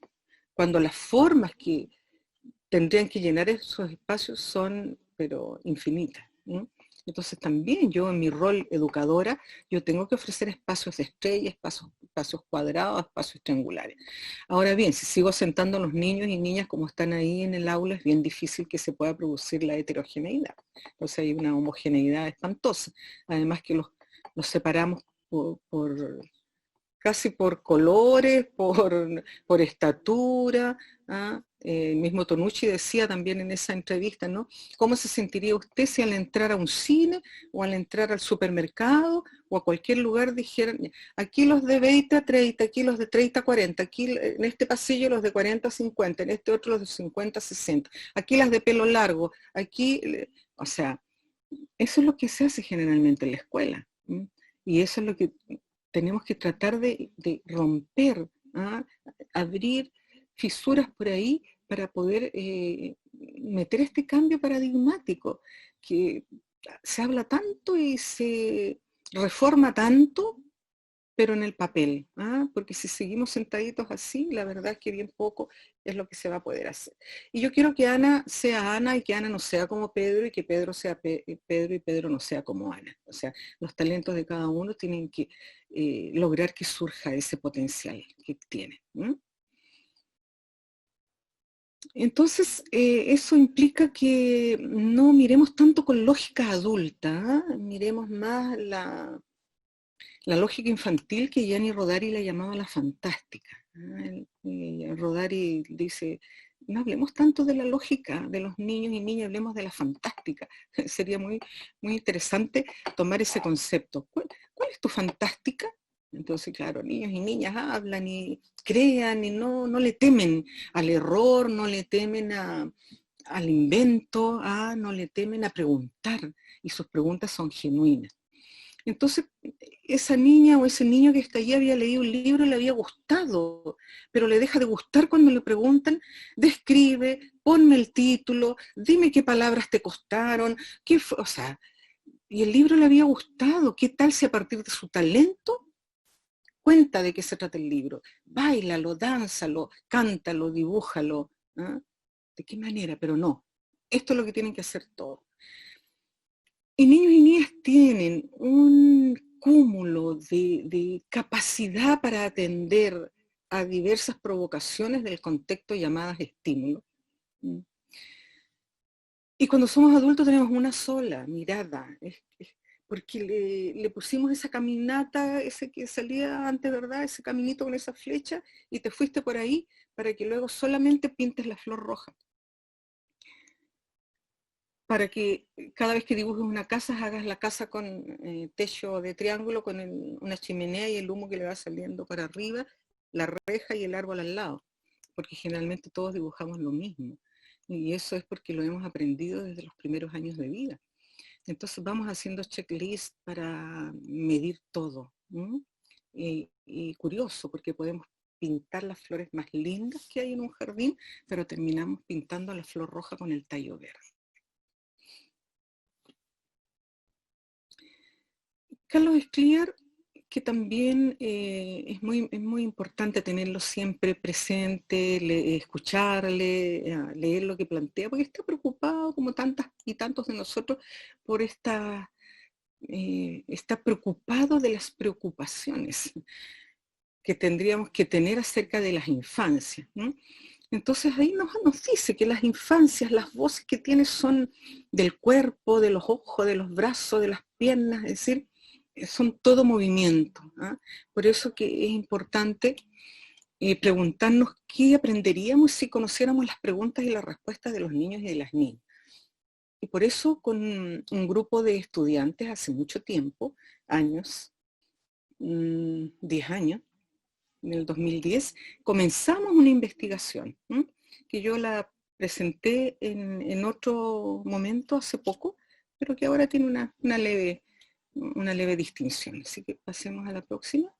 cuando las formas que tendrían que llenar esos espacios son, pero infinitas. Entonces también yo en mi rol educadora, yo tengo que ofrecer espacios de estrella, espacios cuadrados, espacios triangulares. Ahora bien, si sigo sentando a los niños y niñas como están ahí en el aula, es bien difícil que se pueda producir la heterogeneidad. Entonces hay una homogeneidad espantosa. Además que los separamos casi por colores, por estatura. El mismo Tonucci decía también en esa entrevista, ¿no? ¿Cómo se sentiría usted si al entrar a un cine o al entrar al supermercado o a cualquier lugar dijeran, aquí los de 20 a 30, aquí los de 30 a 40, aquí en este pasillo los de 40 a 50, en este otro los de 50 a 60, aquí las de pelo largo, aquí, o sea, eso es lo que se hace generalmente en la escuela. Y eso es lo que tenemos que tratar de romper, abrir fisuras por ahí para poder meter este cambio paradigmático, que se habla tanto y se reforma tanto, pero en el papel, porque si seguimos sentaditos así, la verdad es que bien poco es lo que se va a poder hacer. Y yo quiero que Ana sea Ana y que Ana no sea como Pedro, y que Pedro sea Pedro y Pedro no sea como Ana. O sea, los talentos de cada uno tienen que lograr que surja ese potencial que tiene. Entonces, eso implica que no miremos tanto con lógica adulta, miremos más la lógica infantil, que Gianni Rodari la llamaba la fantástica. Rodari dice, no hablemos tanto de la lógica de los niños y niñas, hablemos de la fantástica. Sería muy, muy interesante tomar ese concepto. ¿Cuál es tu fantástica? Entonces, claro, niños y niñas hablan y crean y no le temen al error, no le temen al invento, no le temen a preguntar, y sus preguntas son genuinas. Entonces, esa niña o ese niño que está allí había leído un libro y le había gustado, pero le deja de gustar cuando le preguntan, describe, ponme el título, dime qué palabras te costaron, o sea, y el libro le había gustado. ¿Qué tal si a partir de su talento cuenta de qué se trata el libro? Báilalo, dánzalo, cántalo, dibújalo. ¿De qué manera? Pero no, esto es lo que tienen que hacer todos. Y niños y niñas tienen un cúmulo de capacidad para atender a diversas provocaciones del contexto llamadas estímulos. Y cuando somos adultos tenemos una sola mirada, porque le pusimos esa caminata, ese que salía antes, ¿verdad? Ese caminito con esa flecha, y te fuiste por ahí para que luego solamente pintes la flor roja. Para que cada vez que dibujes una casa, hagas la casa con techo de triángulo, con una chimenea y el humo que le va saliendo para arriba, la reja y el árbol al lado, porque generalmente todos dibujamos lo mismo, y eso es porque lo hemos aprendido desde los primeros años de vida. Entonces vamos haciendo checklists para medir todo, y curioso, porque podemos pintar las flores más lindas que hay en un jardín, pero terminamos pintando la flor roja con el tallo verde. Carlos Escliar, que también es muy importante tenerlo siempre presente, escucharle, leer lo que plantea, porque está preocupado, como tantas y tantos de nosotros, por está preocupado de las preocupaciones que tendríamos que tener acerca de las infancias, ¿no? Entonces ahí nos dice que las infancias, las voces que tiene son del cuerpo, de los ojos, de los brazos, de las piernas, es decir, son todo movimiento, ¿ah? Por eso que es importante preguntarnos qué aprenderíamos si conociéramos las preguntas y las respuestas de los niños y de las niñas. Y por eso con un grupo de estudiantes hace mucho tiempo, años, 10 años, en el 2010, comenzamos una investigación, que yo la presenté en otro momento hace poco, pero que ahora tiene una leve distinción. Así que pasemos a la próxima.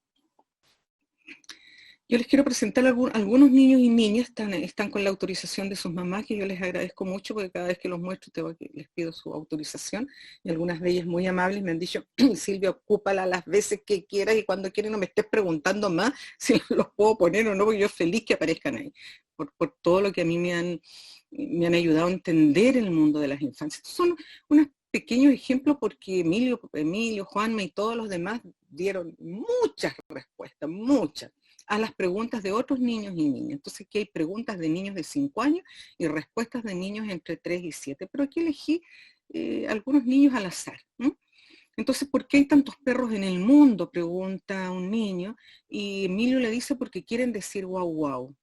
Yo les quiero presentar algunos niños y niñas, están con la autorización de sus mamás, que yo les agradezco mucho, porque cada vez que los muestro les pido su autorización, y algunas de ellas muy amables me han dicho, Silvia, ocúpala las veces que quieras, y cuando quieras no me estés preguntando más si los puedo poner o no, porque yo feliz que aparezcan ahí, por todo lo que a mí me han ayudado a entender el mundo de las infancias. Estos son unos pequeños ejemplos, porque Emilio, Juanma y todos los demás dieron muchas respuestas, muchas, a las preguntas de otros niños y niñas. Entonces aquí hay preguntas de niños de 5 años y respuestas de niños entre 3 y 7, pero aquí elegí algunos niños al azar. Entonces, ¿por qué hay tantos perros en el mundo?, pregunta un niño, y Emilio le dice porque quieren decir guau guau.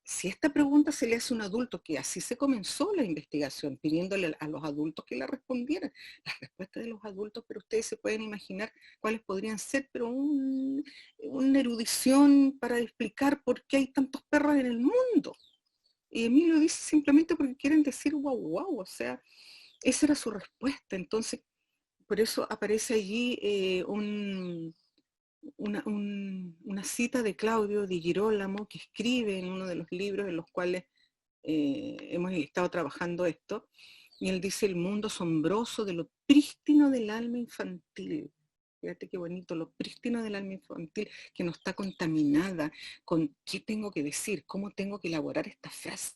Si esta pregunta se le hace a un adulto, que así se comenzó la investigación, pidiéndole a los adultos que la respondieran, las respuestas de los adultos, pero ustedes se pueden imaginar cuáles podrían ser, pero una erudición para explicar por qué hay tantos perros en el mundo. Y Emilio dice simplemente porque quieren decir guau guau, o sea, esa era su respuesta. Entonces, por eso aparece allí una cita de Claudio Di Girolamo, que escribe en uno de los libros en los cuales hemos estado trabajando esto, y él dice: el mundo asombroso de lo prístino del alma infantil. Fíjate qué bonito, lo prístino del alma infantil, que no está contaminada con qué tengo que decir, cómo tengo que elaborar esta frase,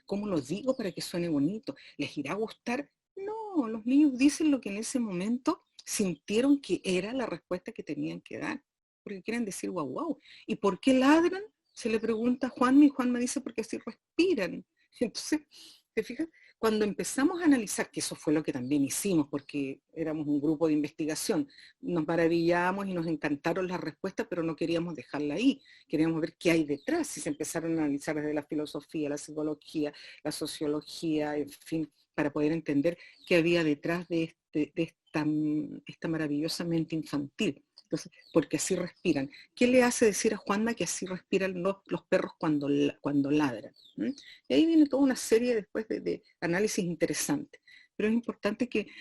cómo lo digo para que suene bonito, ¿les irá a gustar? No, los niños dicen lo que en ese momento sintieron que era la respuesta que tenían que dar, porque quieren decir guau guau. ¿Y por qué ladran? Se le pregunta a Juanma, y Juanma dice porque así respiran. Entonces, ¿te fijas? Cuando empezamos a analizar, que eso fue lo que también hicimos, porque éramos un grupo de investigación, nos maravillamos y nos encantaron las respuestas, pero no queríamos dejarla ahí, queríamos ver qué hay detrás, y se empezaron a analizar desde la filosofía, la psicología, la sociología, en fin, para poder entender qué había detrás de esta maravillosa mente infantil. Entonces, porque así respiran. ¿Qué le hace decir a Juanma que así respiran los perros cuando ladran? Y ahí viene toda una serie después de análisis interesantes. Pero es importante que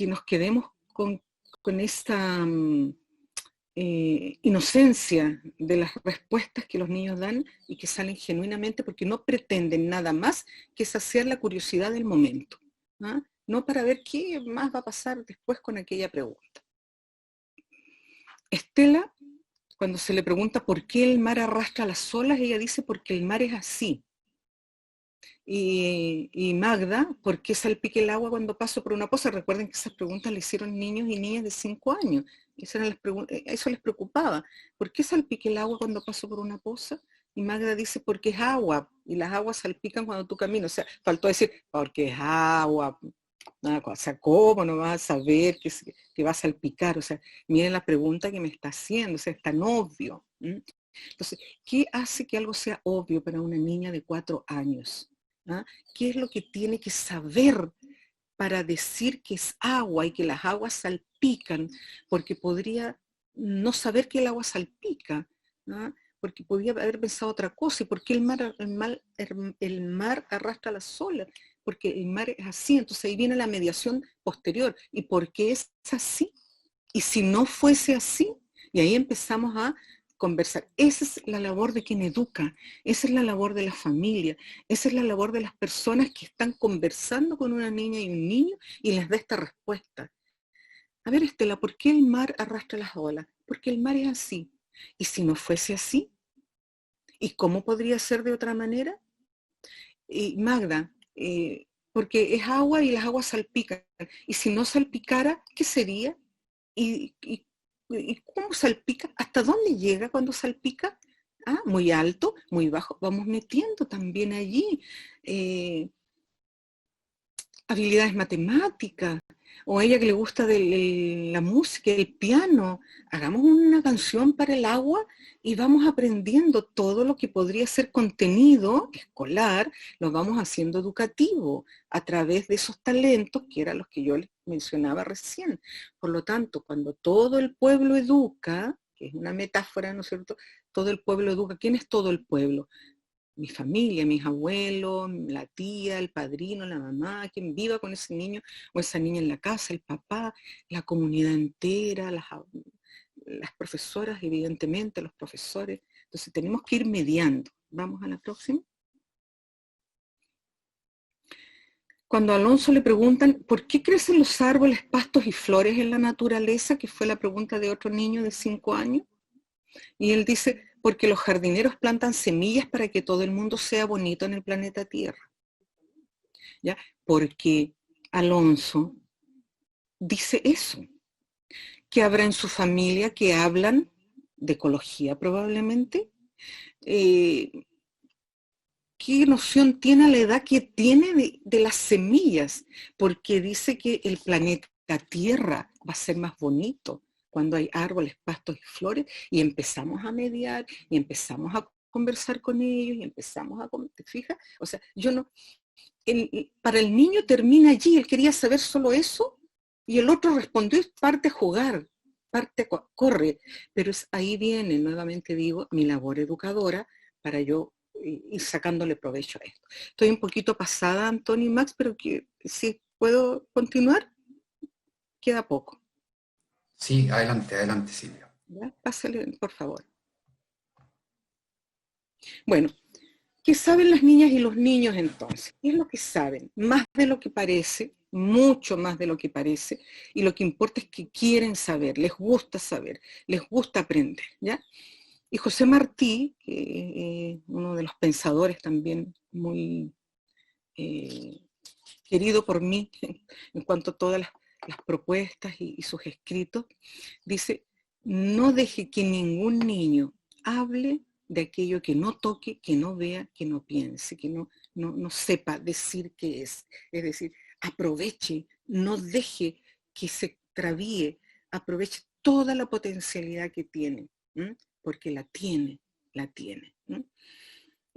nos quedemos con esta inocencia de las respuestas que los niños dan y que salen genuinamente, porque no pretenden nada más que saciar la curiosidad del momento, no para ver qué más va a pasar después con aquella pregunta. Estela, cuando se le pregunta por qué el mar arrastra las olas, ella dice porque el mar es así. Y Magda, ¿por qué salpica el agua cuando paso por una poza? Recuerden que esas preguntas le hicieron niños y niñas de 5 años. Eso les preocupaba. ¿Por qué salpica el agua cuando paso por una poza? Y Magda dice, porque es agua, y las aguas salpican cuando tú caminas. O sea, faltó decir, porque es agua. O sea, ¿cómo no vas a saber que va a salpicar? O sea, miren la pregunta que me está haciendo, o sea, es tan obvio. Entonces, ¿qué hace que algo sea obvio para una niña de 4 años? ¿Qué es lo que tiene que saber para decir que es agua y que las aguas salpican? Porque podría no saber que el agua salpica, porque podría haber pensado otra cosa. ¿Y por qué el mar arrastra las olas? Porque el mar es así. Entonces ahí viene la mediación posterior. ¿Y por qué es así? Y si no fuese así, y ahí empezamos a conversar. Esa es la labor de quien educa, esa es la labor de la familia, esa es la labor de las personas que están conversando con una niña y un niño y les da esta respuesta. A ver, Estela, ¿por qué el mar arrastra las olas? Porque el mar es así. ¿Y si no fuese así? ¿Y cómo podría ser de otra manera? Y Magda, porque es agua y las aguas salpican. Y si no salpicara, ¿qué sería? ¿Y cómo salpica? ¿Hasta dónde llega cuando salpica? Ah, muy alto, muy bajo. Vamos metiendo también allí habilidades matemáticas, o a ella que le gusta de la música, el piano. Hagamos una canción para el agua y vamos aprendiendo todo lo que podría ser contenido escolar, lo vamos haciendo educativo a través de esos talentos que eran los que yo les mencionaba recién. Por lo tanto, cuando todo el pueblo educa, que es una metáfora, ¿no es cierto? Todo el pueblo educa. ¿Quién es todo el pueblo? Mi familia, mis abuelos, la tía, el padrino, la mamá, quien viva con ese niño o esa niña en la casa, el papá, la comunidad entera, las profesoras, evidentemente, los profesores. Entonces tenemos que ir mediando. Vamos a la próxima. Cuando a Alonso le preguntan, ¿por qué crecen los árboles, pastos y flores en la naturaleza? Que fue la pregunta de otro niño de 5 años. Y él dice, porque los jardineros plantan semillas para que todo el mundo sea bonito en el planeta Tierra. ¿Ya? Porque Alonso dice eso, que habrá en su familia que hablan de ecología probablemente. ¿Qué noción tiene a la edad que tiene de las semillas? Porque dice que el planeta Tierra va a ser más bonito cuando hay árboles, pastos y flores, y empezamos a mediar, y empezamos a conversar con ellos, y empezamos a... ¿Te fijas? O sea, yo no... para el niño termina allí, él quería saber solo eso, y el otro respondió, parte a jugar, parte corre. Pero ahí viene, nuevamente digo, mi labor educadora, para yo ir sacándole provecho a esto. Estoy un poquito pasada, Antonio y Max, pero que si puedo continuar, queda poco. Sí, adelante, adelante, Silvia. ¿Ya? Pásale, por favor. Bueno, ¿qué saben las niñas y los niños entonces? ¿Qué es lo que saben? Más de lo que parece, mucho más de lo que parece, y lo que importa es que quieren saber, les gusta aprender, ¿ya? Y José Martí, uno de los pensadores también muy querido por mí en cuanto a todas las propuestas y sus escritos, dice, no deje que ningún niño hable de aquello que no toque, que no vea, que no piense, que no sepa decir qué es. Es decir, aproveche, no deje que se extravíe, aproveche toda la potencialidad que tiene, porque la tiene, la tiene.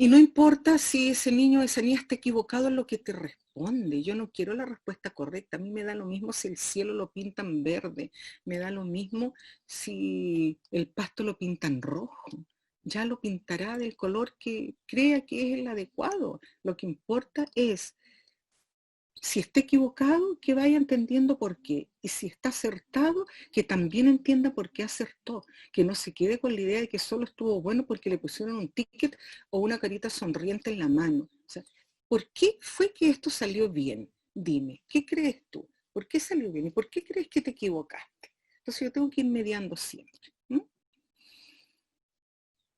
Y no importa si ese niño o esa niña está equivocado en lo que te responde. Yo no quiero la respuesta correcta. A mí me da lo mismo si el cielo lo pintan verde. Me da lo mismo si el pasto lo pintan rojo. Ya lo pintará del color que crea que es el adecuado. Lo que importa es, si está equivocado, que vaya entendiendo por qué. Y si está acertado, que también entienda por qué acertó. Que no se quede con la idea de que solo estuvo bueno porque le pusieron un ticket o una carita sonriente en la mano. O sea, ¿por qué fue que esto salió bien? Dime, ¿qué crees tú? ¿Por qué salió bien? ¿Y por qué crees que te equivocaste? Entonces yo tengo que ir mediando siempre.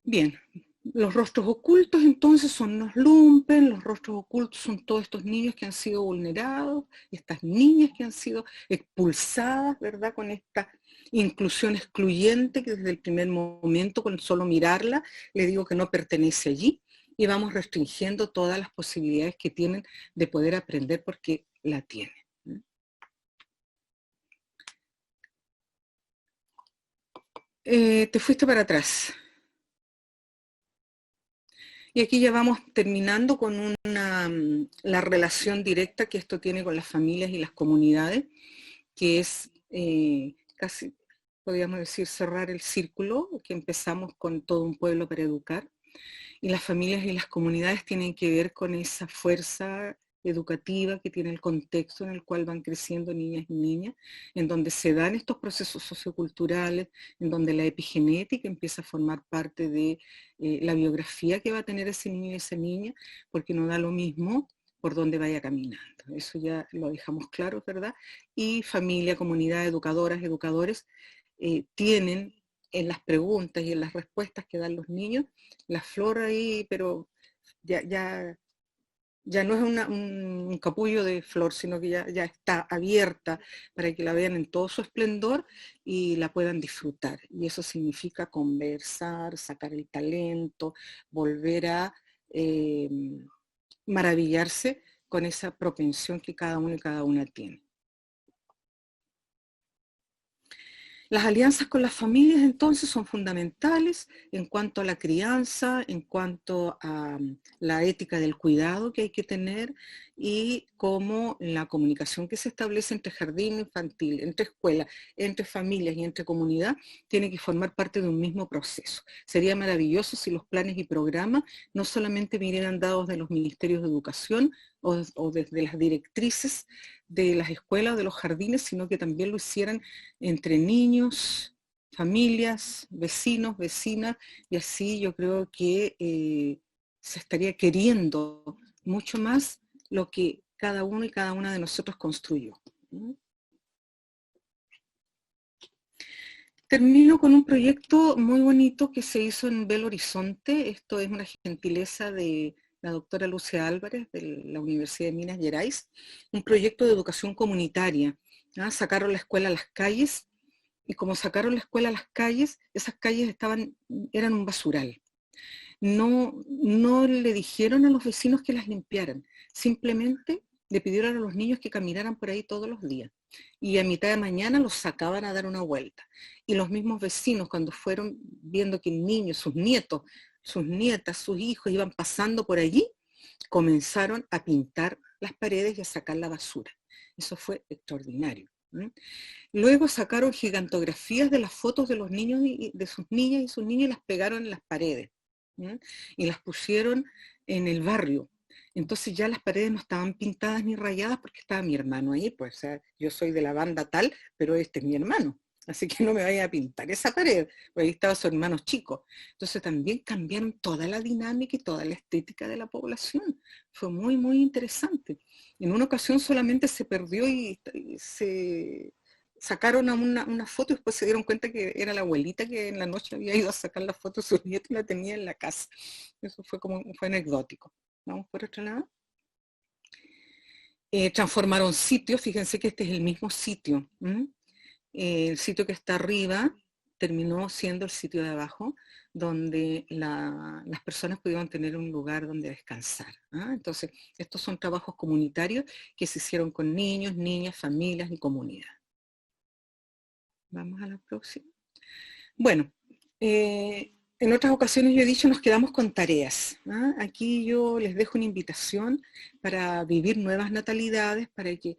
Bien, los rostros ocultos entonces son los lumpen, los rostros ocultos son todos estos niños que han sido vulnerados, estas niñas que han sido expulsadas, ¿verdad? Con esta inclusión excluyente que desde el primer momento, con solo mirarla, le digo que no pertenece allí, y vamos restringiendo todas las posibilidades que tienen de poder aprender porque la tienen. Te fuiste para atrás. Y aquí ya vamos terminando con la relación directa que esto tiene con las familias y las comunidades, que es casi, podríamos decir, cerrar el círculo, que empezamos con todo un pueblo para educar. Y las familias y las comunidades tienen que ver con esa fuerza educativa que tiene el contexto en el cual van creciendo niñas y niñas, en donde se dan estos procesos socioculturales, en donde la epigenética empieza a formar parte de la biografía que va a tener ese niño y esa niña, porque no da lo mismo por donde vaya caminando. Eso ya lo dejamos claro, ¿verdad? Y familia, comunidad, educadoras, educadores, tienen en las preguntas y en las respuestas que dan los niños, la flor ahí, pero ya no es un capullo de flor, sino que ya está abierta para que la vean en todo su esplendor y la puedan disfrutar. Y eso significa conversar, sacar el talento, volver a maravillarse con esa propensión que cada uno y cada una tiene. Las alianzas con las familias entonces son fundamentales en cuanto a la crianza, en cuanto a la ética del cuidado que hay que tener y cómo la comunicación que se establece entre jardín infantil, entre escuela, entre familias y entre comunidad tiene que formar parte de un mismo proceso. Sería maravilloso si los planes y programas no solamente vinieran dados de los ministerios de educación o desde las directrices de las escuelas o de los jardines, sino que también lo hicieran entre niños, familias, vecinos, vecinas, y así yo creo que se estaría queriendo mucho más lo que cada uno y cada una de nosotros construyó. Termino con un proyecto muy bonito que se hizo en Belo Horizonte. Esto es una gentileza de la doctora Lucia Álvarez de la Universidad de Minas Gerais, un proyecto de educación comunitaria. Sacaron la escuela a las calles y como sacaron la escuela a las calles, esas calles eran un basural. No le dijeron a los vecinos que las limpiaran, simplemente le pidieron a los niños que caminaran por ahí todos los días. Y a mitad de mañana los sacaban a dar una vuelta. Y los mismos vecinos, cuando fueron viendo que niños, sus nietos, sus nietas, sus hijos iban pasando por allí, comenzaron a pintar las paredes y a sacar la basura. Eso fue extraordinario. Luego sacaron gigantografías de las fotos de los niños y de sus niñas y sus niños y las pegaron en las paredes. Y las pusieron en el barrio. Entonces ya las paredes no estaban pintadas ni rayadas porque estaba mi hermano ahí, pues o sea, yo soy de la banda tal, pero este es mi hermano, así que no me vaya a pintar esa pared, porque ahí estaba su hermano chico. Entonces también cambiaron toda la dinámica y toda la estética de la población. Fue muy, muy interesante. En una ocasión solamente se perdió y se sacaron una foto y después se dieron cuenta que era la abuelita que en la noche había ido a sacar la foto de su nieto y la tenía en la casa. Eso fue anecdótico. Vamos por otro lado. Transformaron sitios, fíjense que este es el mismo sitio. El sitio que está arriba terminó siendo el sitio de abajo, donde las personas pudieron tener un lugar donde descansar. Entonces, estos son trabajos comunitarios que se hicieron con niños, niñas, familias y comunidad. Vamos a la próxima. Bueno, en otras ocasiones yo he dicho nos quedamos con tareas. Aquí yo les dejo una invitación para vivir nuevas natalidades, para que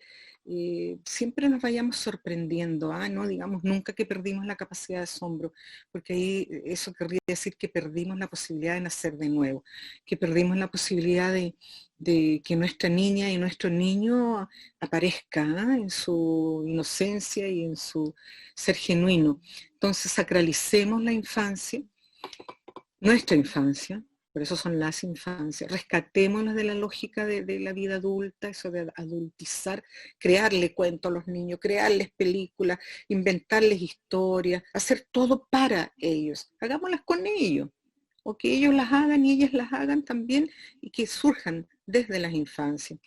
siempre nos vayamos sorprendiendo, no digamos nunca que perdimos la capacidad de asombro, porque ahí eso querría decir que perdimos la posibilidad de nacer de nuevo, que perdimos la posibilidad de que nuestra niña y nuestro niño aparezca en su inocencia y en su ser genuino. Entonces sacralicemos la infancia, nuestra infancia, por eso son las infancias, rescatémoslas de la lógica de la vida adulta, eso de adultizar, crearle cuentos a los niños, crearles películas, inventarles historias, hacer todo para ellos, hagámoslas con ellos, o que ellos las hagan y ellas las hagan también y que surjan desde las infancias.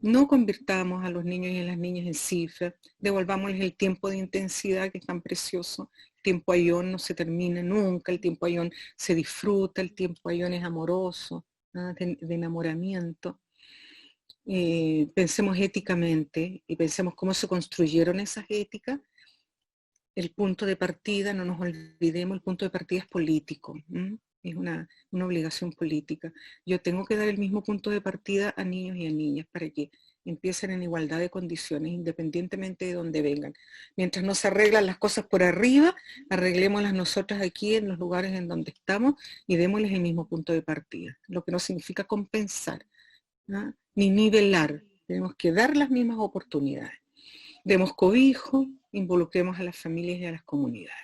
No convirtamos a los niños y a las niñas en cifras, devolvámosles el tiempo de intensidad que es tan precioso. El tiempo ayón no se termina nunca, el tiempo ayón se disfruta, el tiempo ayón es amoroso, de enamoramiento. Pensemos éticamente y pensemos cómo se construyeron esas éticas. El punto de partida, no nos olvidemos, el punto de partida es político. Es una obligación política. Yo tengo que dar el mismo punto de partida a niños y a niñas para que empiecen en igualdad de condiciones, independientemente de dónde vengan. Mientras no se arreglan las cosas por arriba, arreglémoslas nosotras aquí en los lugares en donde estamos y démosles el mismo punto de partida, lo que no significa compensar, ni nivelar. Tenemos que dar las mismas oportunidades. Demos cobijo, involucremos a las familias y a las comunidades.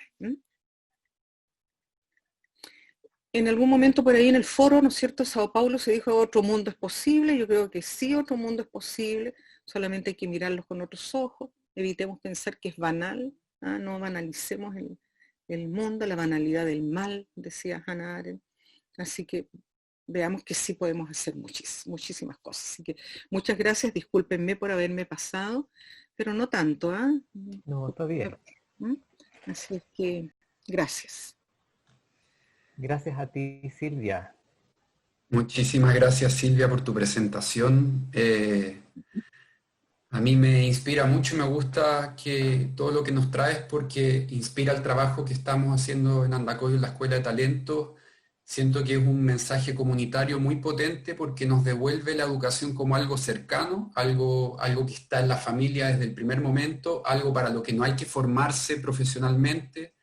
En algún momento por ahí en el foro, ¿no es cierto?, Sao Paulo se dijo otro mundo es posible. Yo creo que sí, otro mundo es posible, solamente hay que mirarlos con otros ojos, evitemos pensar que es banal, ¿ah? No banalicemos el mundo, la banalidad del mal, decía Hannah Arendt. Así que veamos que sí podemos hacer muchísimas cosas. Así que muchas gracias, discúlpenme por haberme pasado, pero no tanto, ¿ah? No, está bien. ¿Mm? Así es que gracias. Gracias a ti, Silvia. Muchísimas gracias, Silvia, por tu presentación. A mí me inspira mucho y me gusta que todo lo que nos traes porque inspira el trabajo que estamos haciendo en Andacollo en la Escuela de Talento. Siento que es un mensaje comunitario muy potente porque nos devuelve la educación como algo cercano, algo que está en la familia desde el primer momento, algo para lo que no hay que formarse profesionalmente,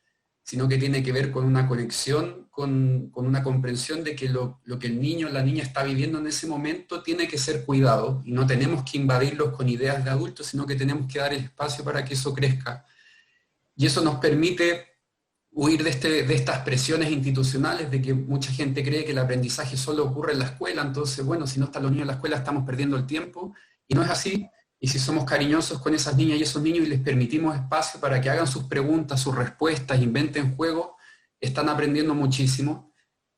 sino que tiene que ver con una conexión, con una comprensión de que lo que el niño o la niña está viviendo en ese momento tiene que ser cuidado y no tenemos que invadirlos con ideas de adultos, sino que tenemos que dar el espacio para que eso crezca. Y eso nos permite huir de estas presiones institucionales, de que mucha gente cree que el aprendizaje solo ocurre en la escuela, entonces, bueno, si no están los niños en la escuela estamos perdiendo el tiempo, y no es así. Y si somos cariñosos con esas niñas y esos niños y les permitimos espacio para que hagan sus preguntas, sus respuestas, inventen juegos, están aprendiendo muchísimo,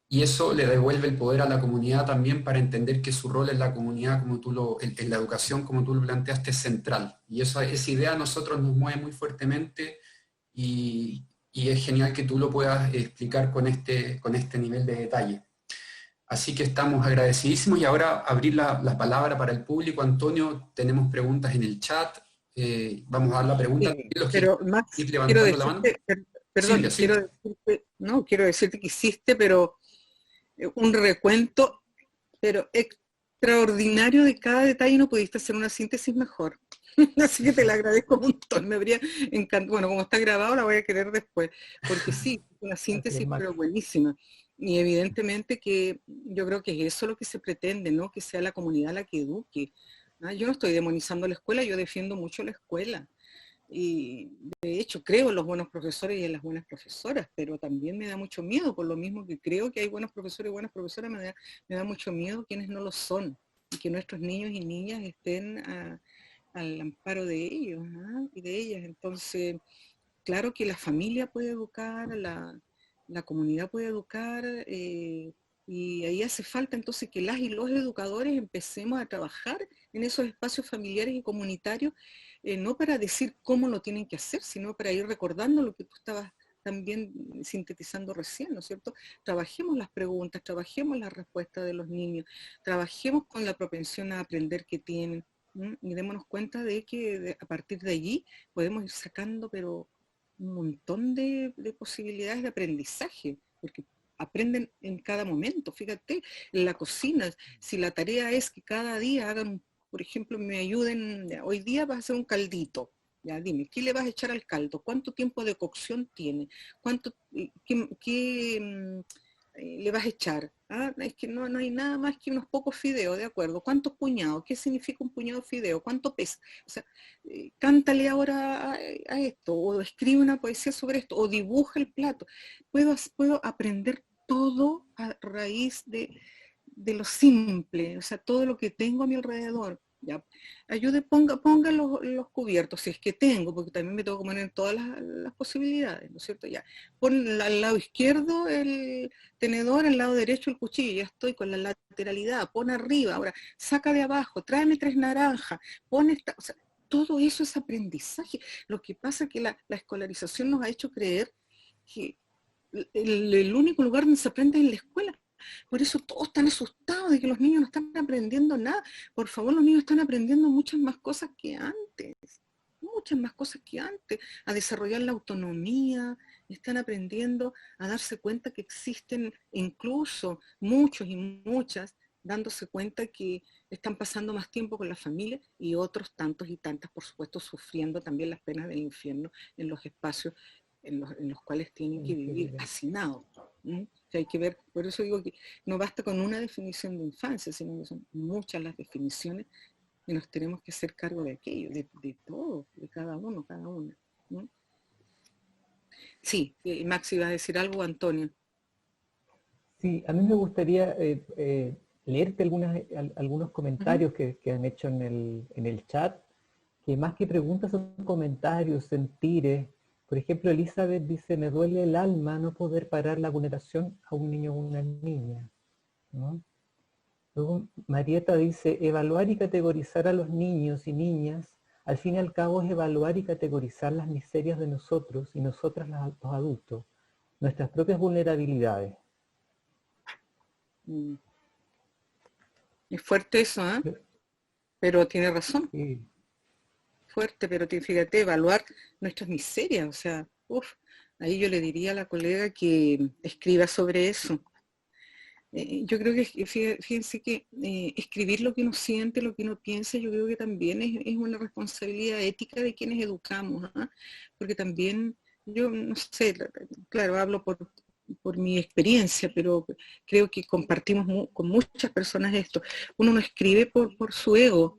y eso le devuelve el poder a la comunidad también para entender que su rol en la comunidad, en la educación, como tú lo planteaste, es central. Y esa idea a nosotros nos mueve muy fuertemente, y es genial que tú lo puedas explicar con este nivel de detalle. Así que estamos agradecidísimos, y ahora abrir la palabra para el público. Antonio, tenemos preguntas en el chat. Vamos a dar la pregunta. Los que Pero Max, ir quiero levantando la mano. decirte, perdón, Silvia, sí. quiero decirte que hiciste, pero un recuento, pero extraordinario de cada detalle, no pudiste hacer una síntesis mejor. Así que te la agradezco un montón, me habría encantado, bueno, como está grabado la voy a querer después, porque sí, una Así es, síntesis Max. pero buenísima. Y evidentemente que yo creo que es eso lo que se pretende, ¿no? Que sea la comunidad la que eduque. ¿Ah? Yo no estoy demonizando la escuela, yo defiendo mucho la escuela. Y de hecho creo en los buenos profesores y en las buenas profesoras, pero también me da mucho miedo, por lo mismo que creo que hay buenos profesores y buenas profesoras, me da mucho miedo quienes no lo son, y que nuestros niños y niñas estén al amparo de ellos, ¿no? Y de ellas. Entonces, claro que la familia puede educar, la comunidad puede educar, y ahí hace falta entonces que las y los educadores empecemos a trabajar en esos espacios familiares y comunitarios, no para decir cómo lo tienen que hacer, sino para ir recordando lo que tú estabas también sintetizando recién, ¿no es cierto? Trabajemos las preguntas, trabajemos las respuestas de los niños, trabajemos con la propensión a aprender que tienen, y démonos cuenta de que a partir de allí podemos ir sacando, pero un montón de posibilidades de aprendizaje, porque aprenden en cada momento. Fíjate, en la cocina, si la tarea es que cada día hagan, por ejemplo, me ayuden, hoy día vas a hacer un caldito, ya dime, ¿qué le vas a echar al caldo? ¿Cuánto tiempo de cocción tiene? ¿Cuánto, le vas a echar? Ah, es que no hay nada más que unos pocos fideos, ¿de acuerdo? ¿Cuántos puñados? ¿Qué significa un puñado de fideo? ¿Cuánto pesa? O sea, cántale ahora a esto, o escribe una poesía sobre esto, o dibuja el plato. Puedo aprender todo a raíz de lo simple, o sea, todo lo que tengo a mi alrededor. Ya. Ayude, ponga los cubiertos, si es que tengo, porque también me tengo que poner todas las posibilidades, ¿no es cierto? Ya. Pon al lado izquierdo el tenedor, al lado derecho el cuchillo, ya estoy con la lateralidad, pon arriba, ahora saca de abajo, tráeme 3 naranjas, pon esta, o sea, todo eso es aprendizaje. Lo que pasa es que la escolarización nos ha hecho creer que el único lugar donde se aprende es en la escuela. Por eso todos están asustados de que los niños no están aprendiendo nada. Por favor, los niños están aprendiendo muchas más cosas que antes. Muchas más cosas que antes. A desarrollar la autonomía. Están aprendiendo a darse cuenta que existen incluso muchos y muchas dándose cuenta que están pasando más tiempo con la familia, y otros tantos y tantas, por supuesto, sufriendo también las penas del infierno en los espacios en los cuales tienen que vivir hacinados. O sea, hay que ver, por eso digo que no basta con una definición de infancia, sino que son muchas las definiciones, y nos tenemos que hacer cargo de aquello, de todo, de cada uno, cada una. Sí, Max, iba a decir algo, Antonio. Sí, a mí me gustaría leerte algunos Ujú. comentarios que han hecho en el chat, que más que preguntas son comentarios, sentires. Por ejemplo, Elizabeth dice, me duele el alma no poder parar la vulneración a un niño o una niña, ¿no? Luego Marieta dice, evaluar y categorizar a los niños y niñas, al fin y al cabo es evaluar y categorizar las miserias de nosotros y nosotras los adultos, nuestras propias vulnerabilidades. Mm. Es fuerte eso, ¿eh? Pero tiene razón, Sí, fuerte, pero fíjate, evaluar nuestras miserias, o sea, uff, ahí yo le diría a la colega que escriba sobre eso. Yo creo que, fíjense que escribir lo que uno siente, lo que uno piensa, yo creo que también es una responsabilidad ética de quienes educamos, ¿ah? Porque también, yo no sé, claro, hablo por mi experiencia, pero creo que compartimos con muchas personas esto. Uno no escribe por su ego,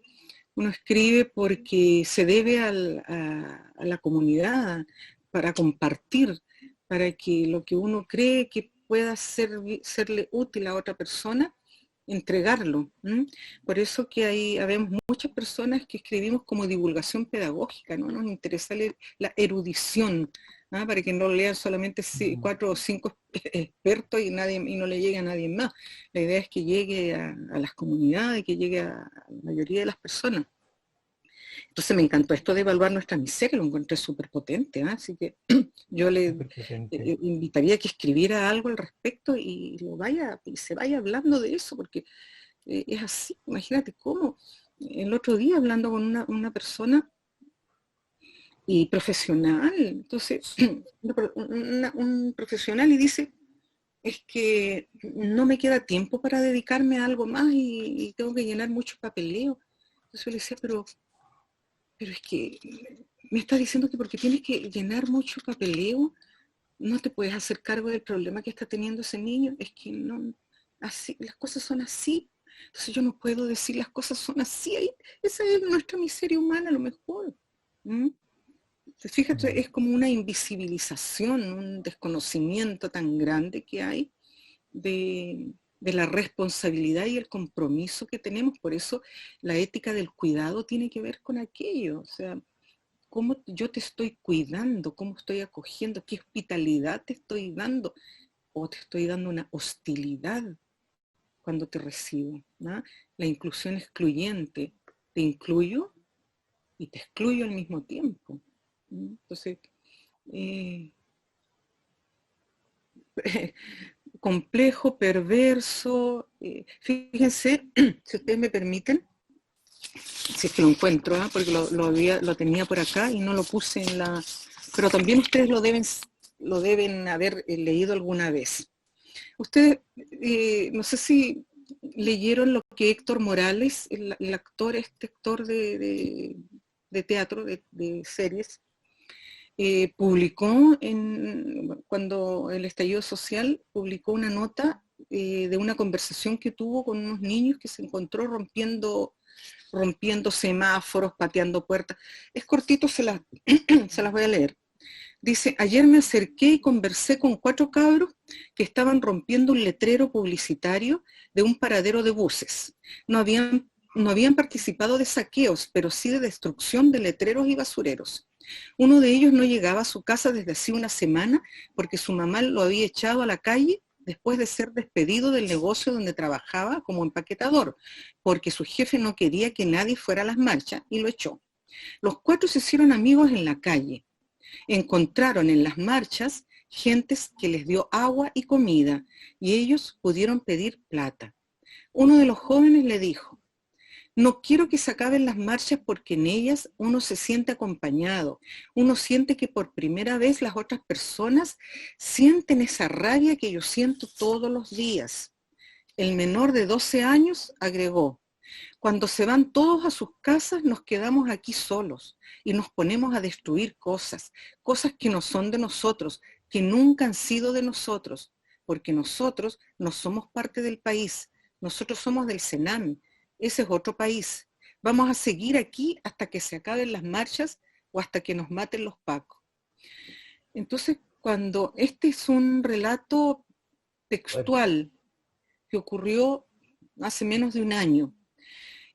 uno escribe porque se debe a la comunidad, para compartir, para que lo que uno cree que pueda serle útil a otra persona, entregarlo. ¿M? Por eso que habemos muchas personas que escribimos como divulgación pedagógica, no nos interesa la erudición, ¿ah? Para que no lo lean solamente 4 o 5 expertos y no le llegue a nadie más. La idea es que llegue a las comunidades, que llegue a la mayoría de las personas. Entonces me encantó esto de evaluar nuestra miseria, lo encontré súper potente, ¿eh? Así que yo le súper potente. invitaría a que escribiera algo al respecto y se vaya hablando de eso, porque es así. Imagínate cómo el otro día hablando con una persona y profesional, entonces un profesional y dice, es que no me queda tiempo para dedicarme a algo más y tengo que llenar mucho papeleo. Entonces yo le decía, pero es que me estás diciendo que porque tienes que llenar mucho papeleo, no te puedes hacer cargo del problema que está teniendo ese niño. Es que no, así, las cosas son así. Entonces yo no puedo decir las cosas son así. Esa es nuestra miseria humana a lo mejor. ¿Mm? Fíjate, Mm. es como una invisibilización, un desconocimiento tan grande que hay de la responsabilidad y el compromiso que tenemos. Por eso la ética del cuidado tiene que ver con aquello. O sea, cómo yo te estoy cuidando, cómo estoy acogiendo, qué hospitalidad te estoy dando, o te estoy dando una hostilidad cuando te recibo, ¿no? La inclusión excluyente, te incluyo y te excluyo al mismo tiempo. Entonces, eh, complejo, perverso, fíjense, si ustedes me permiten, si es que lo encuentro, ¿eh? Porque lo tenía por acá y no lo puse en la... Pero también ustedes lo deben haber leído alguna vez. Ustedes, no sé si leyeron lo que Héctor Morales, el actor, este actor de teatro, de series, publicó cuando el estallido social, publicó una nota de una conversación que tuvo con unos niños que se encontró rompiendo semáforos, pateando puertas. Es cortito, se las voy a leer. Dice, ayer me acerqué y conversé con 4 cabros que estaban rompiendo un letrero publicitario de un paradero de buses. No habían participado de saqueos, pero sí de destrucción de letreros y basureros. Uno de ellos no llegaba a su casa desde hacía una semana porque su mamá lo había echado a la calle después de ser despedido del negocio donde trabajaba como empaquetador, porque su jefe no quería que nadie fuera a las marchas y lo echó. Los 4 se hicieron amigos en la calle. Encontraron en las marchas gentes que les dio agua y comida y ellos pudieron pedir plata. Uno de los jóvenes le dijo, no quiero que se acaben las marchas porque en ellas uno se siente acompañado, uno siente que por primera vez las otras personas sienten esa rabia que yo siento todos los días. El menor de 12 años agregó, cuando se van todos a sus casas nos quedamos aquí solos y nos ponemos a destruir cosas, cosas que no son de nosotros, que nunca han sido de nosotros, porque nosotros no somos parte del país, nosotros somos del Senam, ese es otro país. Vamos a seguir aquí hasta que se acaben las marchas o hasta que nos maten los pacos. Entonces, cuando este es un relato textual que ocurrió hace menos de un año.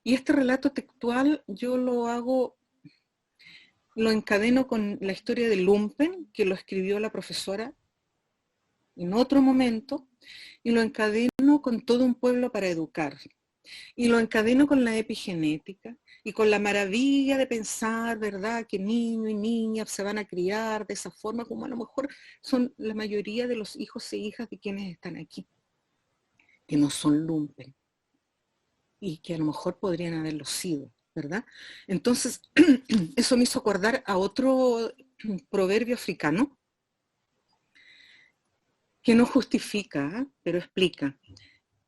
Y este relato textual yo lo encadeno con la historia de Lumpen, que lo escribió la profesora en otro momento, y lo encadeno con Todo un pueblo para educar. Y lo encadeno con la epigenética y con la maravilla de pensar, ¿verdad?, que niño y niña se van a criar de esa forma, como a lo mejor son la mayoría de los hijos e hijas de quienes están aquí, que no son lumpen y que a lo mejor podrían haberlo sido, ¿verdad? Entonces, eso me hizo acordar a otro proverbio africano que no justifica, ¿eh?, pero explica.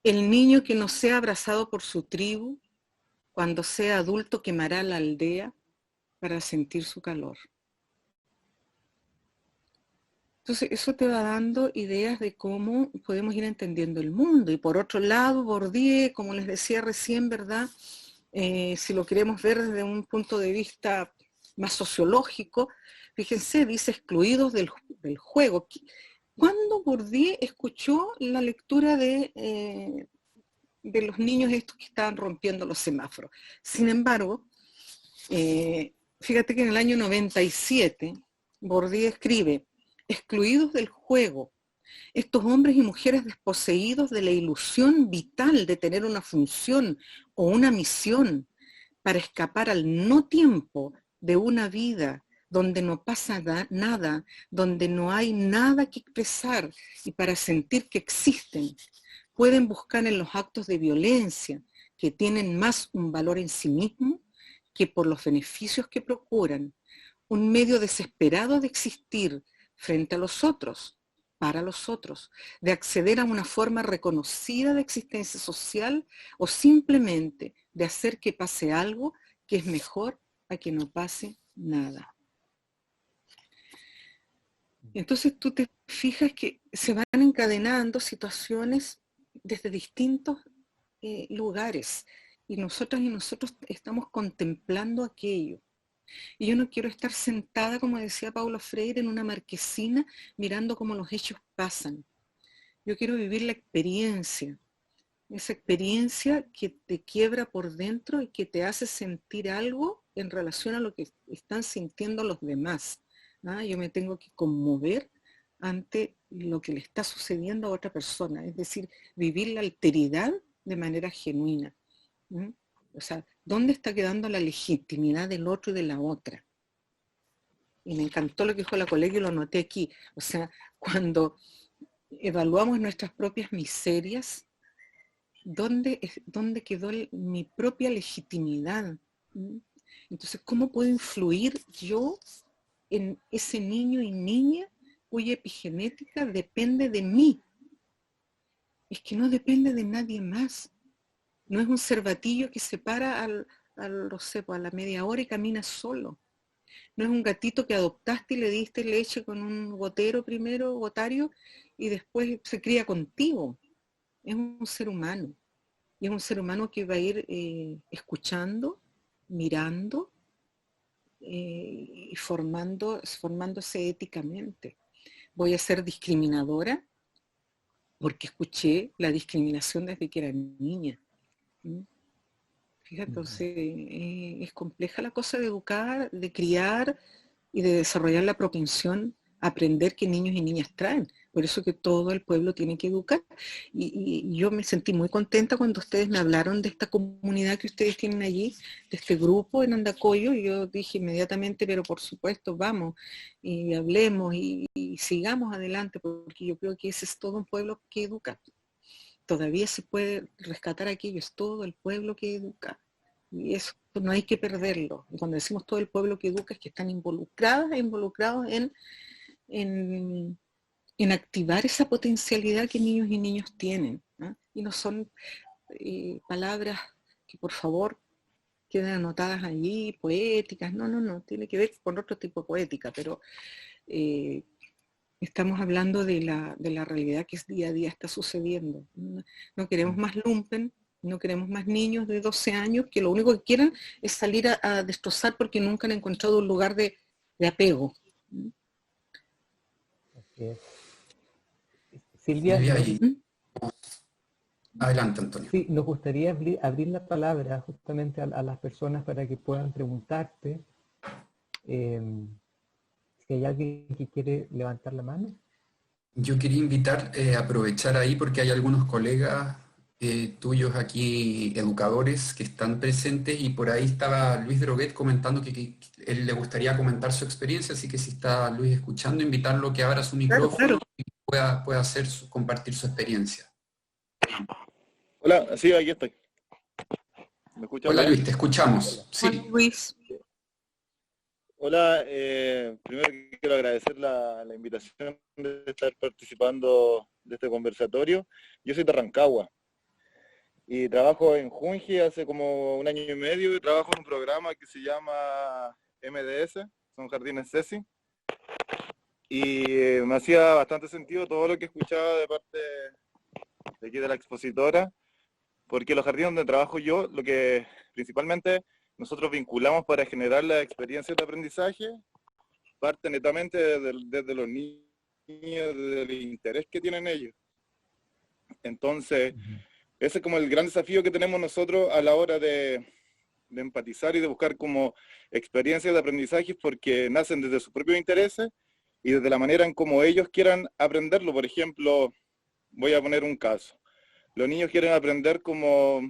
El niño que no sea abrazado por su tribu, cuando sea adulto quemará la aldea para sentir su calor. Entonces, eso te va dando ideas de cómo podemos ir entendiendo el mundo. Y por otro lado, Bourdieu, como les decía recién, ¿verdad? Si lo queremos ver desde un punto de vista más sociológico, fíjense, dice excluidos del juego. ¿Cuándo Bourdieu escuchó la lectura de los niños estos que estaban rompiendo los semáforos? Sin embargo, fíjate que en el año 97, Bourdieu escribe, excluidos del juego, estos hombres y mujeres desposeídos de la ilusión vital de tener una función o una misión para escapar al no tiempo de una vida donde no pasa nada, donde no hay nada que expresar y para sentir que existen, pueden buscar en los actos de violencia que tienen más un valor en sí mismo que por los beneficios que procuran, un medio desesperado de existir frente a los otros, para los otros, de acceder a una forma reconocida de existencia social o simplemente de hacer que pase algo que es mejor a que no pase nada. Entonces tú te fijas que se van encadenando situaciones desde distintos lugares y nosotras y nosotros estamos contemplando aquello. Y yo no quiero estar sentada, como decía Paulo Freire, en una marquesina mirando cómo los hechos pasan. Yo quiero vivir la experiencia, esa experiencia que te quiebra por dentro y que te hace sentir algo en relación a lo que están sintiendo los demás. ¿Ah? Yo me tengo que conmover ante lo que le está sucediendo a otra persona, es decir, vivir la alteridad de manera genuina. ¿Mm? O sea, ¿dónde está quedando la legitimidad del otro y de la otra? Y me encantó lo que dijo la colega y lo noté aquí. O sea, cuando evaluamos nuestras propias miserias, ¿dónde quedó mi propia legitimidad? ¿Mm? Entonces, ¿cómo puedo influir yo en ese niño y niña cuya epigenética depende de mí? Es que no depende de nadie más. No es un cervatillo que se para a la media hora y camina solo. No es un gatito que adoptaste y le diste leche con un gotero primero, gotario, y después se cría contigo. Es un ser humano. Y es un ser humano que va a ir escuchando, mirando y formándose éticamente. Voy a ser discriminadora porque escuché la discriminación desde que era niña. Fíjate, entonces es compleja la cosa de educar, de criar y de desarrollar la propensión a aprender que niños y niñas traen. Por eso que todo el pueblo tiene que educar. Y yo me sentí muy contenta cuando ustedes me hablaron de esta comunidad que ustedes tienen allí, de este grupo en Andacollo, y yo dije inmediatamente, pero por supuesto, vamos y hablemos y sigamos adelante, porque yo creo que ese es todo un pueblo que educa. Todavía se puede rescatar aquello, es todo el pueblo que educa. Y eso no hay que perderlo. Y cuando decimos todo el pueblo que educa es que están involucrados en activar esa potencialidad que niños y niños tienen, ¿no? Y no son palabras que por favor queden anotadas allí, poéticas, no, tiene que ver con otro tipo de poética, pero estamos hablando de la realidad que día a día está sucediendo. No queremos más lumpen, no queremos más niños de 12 años que lo único que quieren es salir a destrozar porque nunca han encontrado un lugar de apego. Así es. Silvia, Silvia, y adelante, Antonio. sí, nos gustaría abrir la palabra justamente a las personas para que puedan preguntarte. Si hay alguien que quiere levantar la mano. Yo quería invitar, aprovechar ahí porque hay algunos colegas tuyos aquí, educadores, que están presentes y por ahí estaba Luis Droguet comentando que él le gustaría comentar su experiencia, así que si está Luis escuchando, invitarlo a que abra su Claro, micrófono claro. y pueda compartir su experiencia. Hola, sí, aquí estoy. ¿Me escuchan Hola bien? Luis, te escuchamos. Hola, Sí. Luis. Hola, primero quiero agradecer la invitación de estar participando de este conversatorio. Yo soy de Rancagua y trabajo en Junji hace como 1 año y medio y trabajo en un programa que se llama MDS, son Jardines CESI. Y me hacía bastante sentido todo lo que escuchaba de parte de aquí de la expositora, porque los jardines donde trabajo yo, lo que principalmente nosotros vinculamos para generar las experiencias de aprendizaje, parte netamente desde los niños, desde el interés que tienen ellos. Entonces, ese es como el gran desafío que tenemos nosotros a la hora de empatizar y de buscar como experiencias de aprendizaje, porque nacen desde sus propios intereses y desde la manera en cómo ellos quieran aprenderlo. Por ejemplo, voy a poner un caso. Los niños quieren aprender como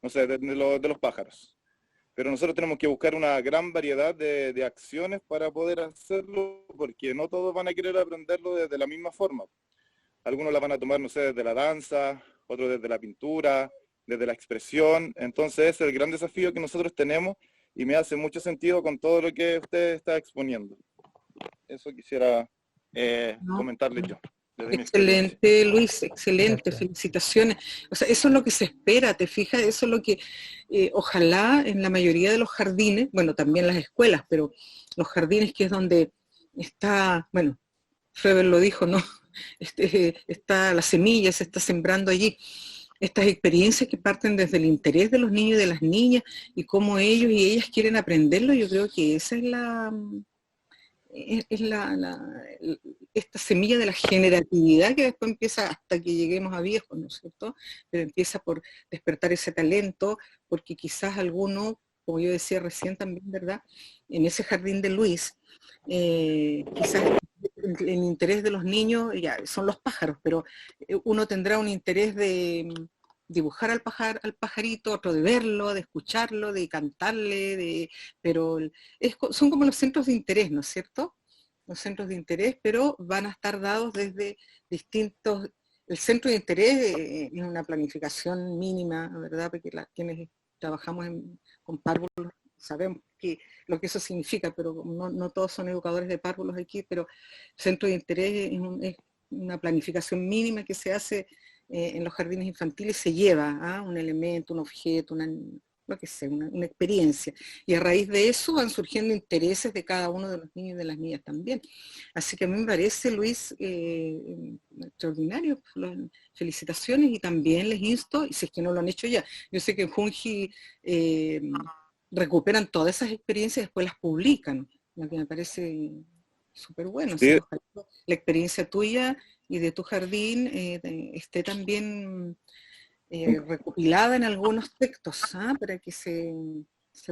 no sé, de los pájaros. Pero nosotros tenemos que buscar una gran variedad de acciones para poder hacerlo, porque no todos van a querer aprenderlo desde la misma forma. Algunos la van a tomar, no sé, desde la danza, otros desde la pintura, desde la expresión. Entonces ese es el gran desafío que nosotros tenemos y me hace mucho sentido con todo lo que usted está exponiendo. Eso quisiera comentarles yo. Excelente, Luis, excelente, Gracias. felicitaciones. O sea, eso es lo que se espera, ¿te fijas? Eso es lo que ojalá en la mayoría de los jardines, bueno, también las escuelas, pero los jardines que es donde está, bueno, Freber lo dijo, ¿no? Está la semilla, se está sembrando allí. Estas experiencias que parten desde el interés de los niños y de las niñas y cómo ellos y ellas quieren aprenderlo, yo creo que esa es esta semilla de la generatividad que después empieza hasta que lleguemos a viejos, ¿no es cierto? Pero empieza por despertar ese talento, porque quizás alguno, como yo decía recién también, ¿verdad? En ese jardín de Luis, quizás el interés de los niños ya son los pájaros, pero uno tendrá un interés de dibujar al pajarito, otro de verlo, de escucharlo, de cantarle, pero son como los centros de interés, ¿no es cierto? Los centros de interés, pero van a estar dados desde distintos. El centro de interés es una planificación mínima, ¿verdad? Porque quienes trabajamos con párvulos sabemos lo que eso significa, pero no todos son educadores de párvulos aquí, pero centro de interés es una planificación mínima que se hace en los jardines infantiles, se lleva un elemento, un objeto, lo que sea, una experiencia. Y a raíz de eso van surgiendo intereses de cada uno de los niños y de las niñas también. Así que a mí me parece, Luis, extraordinario. Felicitaciones y también les insto, y si es que no lo han hecho ya, yo sé que en Junji recuperan todas esas experiencias y después las publican, lo que me parece súper bueno. Sí. O sea, ojalá la experiencia tuya y de tu jardín esté también recopilada en algunos textos, para que se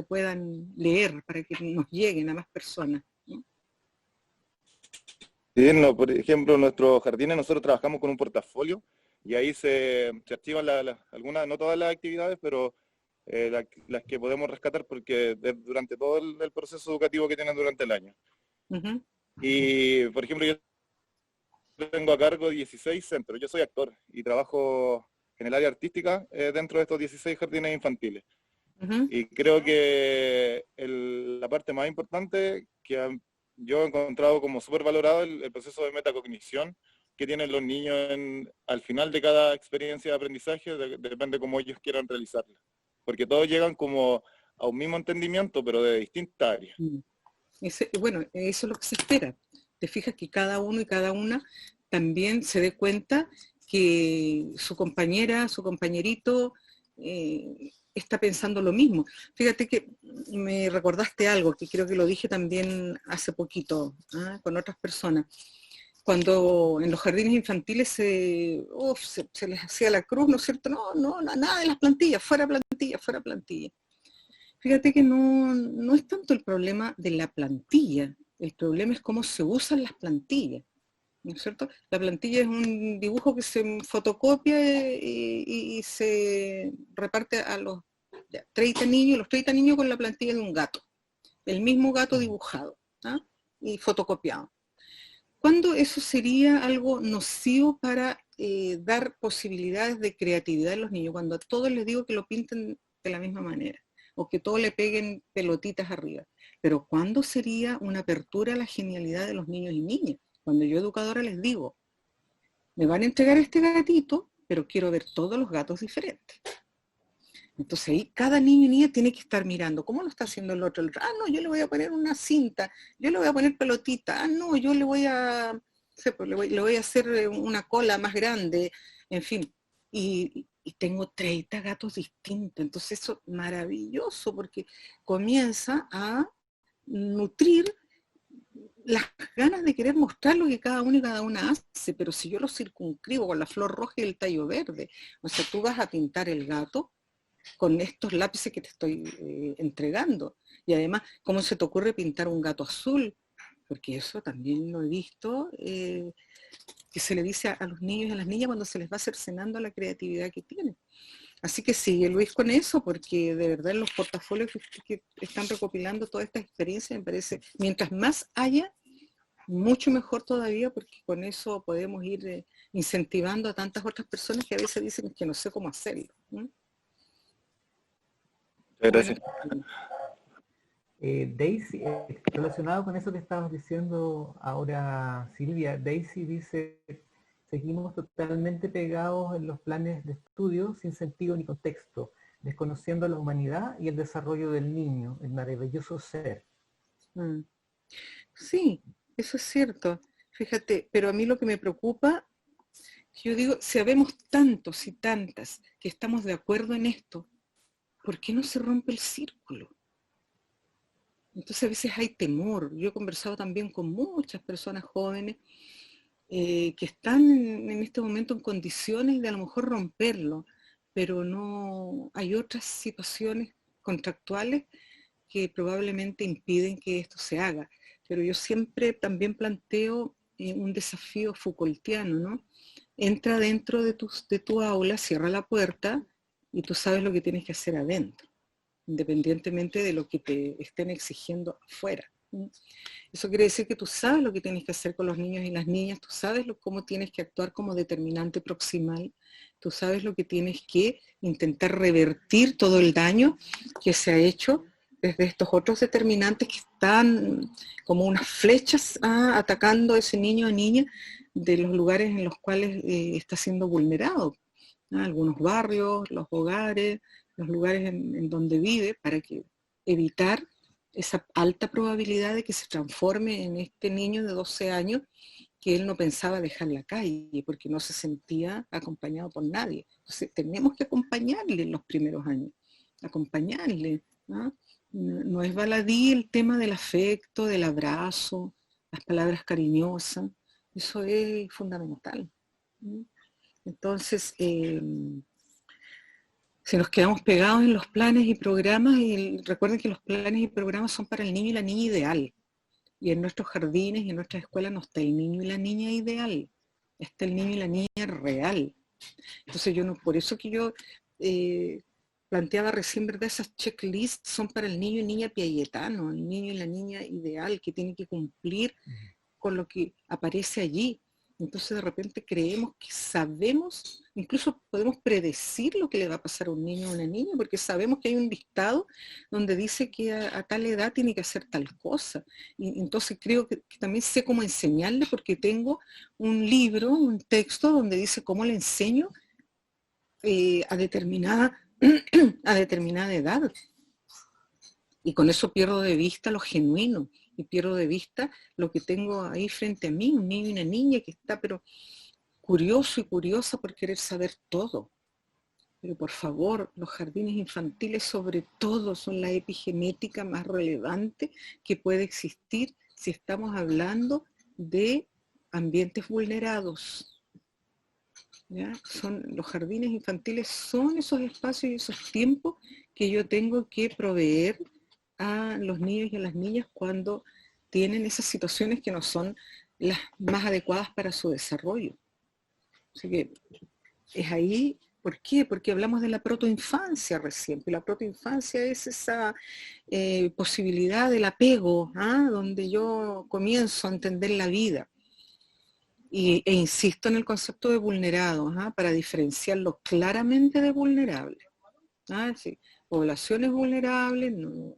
puedan leer, para que nos lleguen a más personas, ¿no? Sí, no, por ejemplo, en nuestros jardines nosotros trabajamos con un portafolio y ahí se archivan algunas, no todas las actividades, pero las que podemos rescatar porque durante todo el proceso educativo que tienen durante el año. Uh-huh. Y, por ejemplo, yo tengo a cargo 16 centros, yo soy actor y trabajo en el área artística dentro de estos 16 jardines infantiles. Uh-huh. Y creo que la parte más importante que yo he encontrado como súper valorado el proceso de metacognición que tienen los niños al final de cada experiencia de aprendizaje, depende de cómo ellos quieran realizarla. Porque todos llegan como a un mismo entendimiento, pero de distintas áreas. Bueno, eso es lo que se espera. Te fijas que cada uno y cada una también se dé cuenta que su compañera, su compañerito está pensando lo mismo. Fíjate que me recordaste algo que creo que lo dije también hace poquito con otras personas. cuando en los jardines infantiles se les hacía la cruz, ¿no es cierto? No, nada de las plantillas, fuera plantilla, fuera plantilla. Fíjate que no es tanto el problema de la plantilla, el problema es cómo se usan las plantillas, ¿no es cierto? La plantilla es un dibujo que se fotocopia y se reparte a los 30 niños con la plantilla de un gato, el mismo gato dibujado, ¿ah? Y fotocopiado. ¿Cuándo eso sería algo nocivo para dar posibilidades de creatividad a los niños? Cuando a todos les digo que lo pinten de la misma manera, o que todos le peguen pelotitas arriba. Pero ¿cuándo sería una apertura a la genialidad de los niños y niñas? Cuando yo educadora les digo, me van a entregar este gatito, pero quiero ver todos los gatos diferentes. Entonces ahí cada niño y niña tiene que estar mirando, ¿cómo lo está haciendo el otro? No, yo le voy a poner una cinta, yo le voy a poner pelotita, no, yo le voy a, le voy a hacer una cola más grande, en fin. Y tengo 30 gatos distintos, entonces eso es maravilloso porque comienza a nutrir las ganas de querer mostrar lo que cada uno y cada una hace, pero si yo lo circunscribo con la flor roja y el tallo verde, o sea, tú vas a pintar el gato con estos lápices que te estoy entregando. Y además, ¿cómo se te ocurre pintar un gato azul? Porque eso también lo he visto, que se le dice a los niños y a las niñas cuando se les va cercenando la creatividad que tienen. Así que sigue Luis con eso, porque de verdad en los portafolios que están recopilando toda esta experiencia, me parece, mientras más haya, mucho mejor todavía, porque con eso podemos ir incentivando a tantas otras personas que a veces dicen que no sé cómo hacerlo. Gracias. Daisy, relacionado con eso que estabas diciendo ahora, Silvia, Daisy dice, seguimos totalmente pegados en los planes de estudio sin sentido ni contexto, desconociendo la humanidad y el desarrollo del niño, el maravilloso ser. Sí, eso es cierto. Fíjate, pero a mí lo que me preocupa, yo digo, si habemos tantos y tantas que estamos de acuerdo en esto, ¿por qué no se rompe el círculo? Entonces a veces hay temor. Yo he conversado también con muchas personas jóvenes que están en este momento en condiciones de a lo mejor romperlo, pero no hay otras situaciones contractuales que probablemente impiden que esto se haga. Pero yo siempre también planteo un desafío Foucaultiano, ¿no? Entra dentro de tu aula, cierra la puerta y tú sabes lo que tienes que hacer adentro, independientemente de lo que te estén exigiendo afuera. Eso quiere decir que tú sabes lo que tienes que hacer con los niños y las niñas, tú sabes cómo tienes que actuar como determinante proximal, tú sabes lo que tienes que intentar revertir todo el daño que se ha hecho desde estos otros determinantes que están como unas flechas atacando a ese niño o niña de los lugares en los cuales está siendo vulnerado. Algunos barrios, los hogares, los lugares en donde vive, para que evitar esa alta probabilidad de que se transforme en este niño de 12 años que él no pensaba dejar en la calle porque no se sentía acompañado por nadie. Entonces tenemos que acompañarle en los primeros años, acompañarle, ¿no? No es baladí el tema del afecto, del abrazo, las palabras cariñosas, eso es fundamental, ¿no? Entonces, si nos quedamos pegados en los planes y programas, y recuerden que los planes y programas son para el niño y la niña ideal. Y en nuestros jardines y en nuestras escuelas no está el niño y la niña ideal, está el niño y la niña real. Entonces por eso que yo planteaba recién, ¿verdad? Esas checklists son para el niño y niña piagetano, el niño y la niña ideal que tiene que cumplir con lo que aparece allí. Entonces de repente creemos que sabemos, incluso podemos predecir lo que le va a pasar a un niño o a una niña, porque sabemos que hay un dictado donde dice que a tal edad tiene que hacer tal cosa. Y entonces creo que también sé cómo enseñarle, porque tengo un libro, un texto donde dice cómo le enseño a determinada edad. Y con eso pierdo de vista lo genuino. Y pierdo de vista lo que tengo ahí frente a mí, un niño y una niña que está pero curioso y curiosa por querer saber todo. Pero por favor, los jardines infantiles sobre todo son la epigenética más relevante que puede existir si estamos hablando de ambientes vulnerados. ¿Ya? Los jardines infantiles son esos espacios y esos tiempos que yo tengo que proveer a los niños y a las niñas cuando tienen esas situaciones que no son las más adecuadas para su desarrollo. Así que es ahí. ¿Por qué? Porque hablamos de la protoinfancia recién, y la protoinfancia es esa posibilidad del apego, donde yo comienzo a entender la vida. E insisto en el concepto de vulnerados, para diferenciarlo claramente de vulnerables. Sí. Poblaciones vulnerables, no.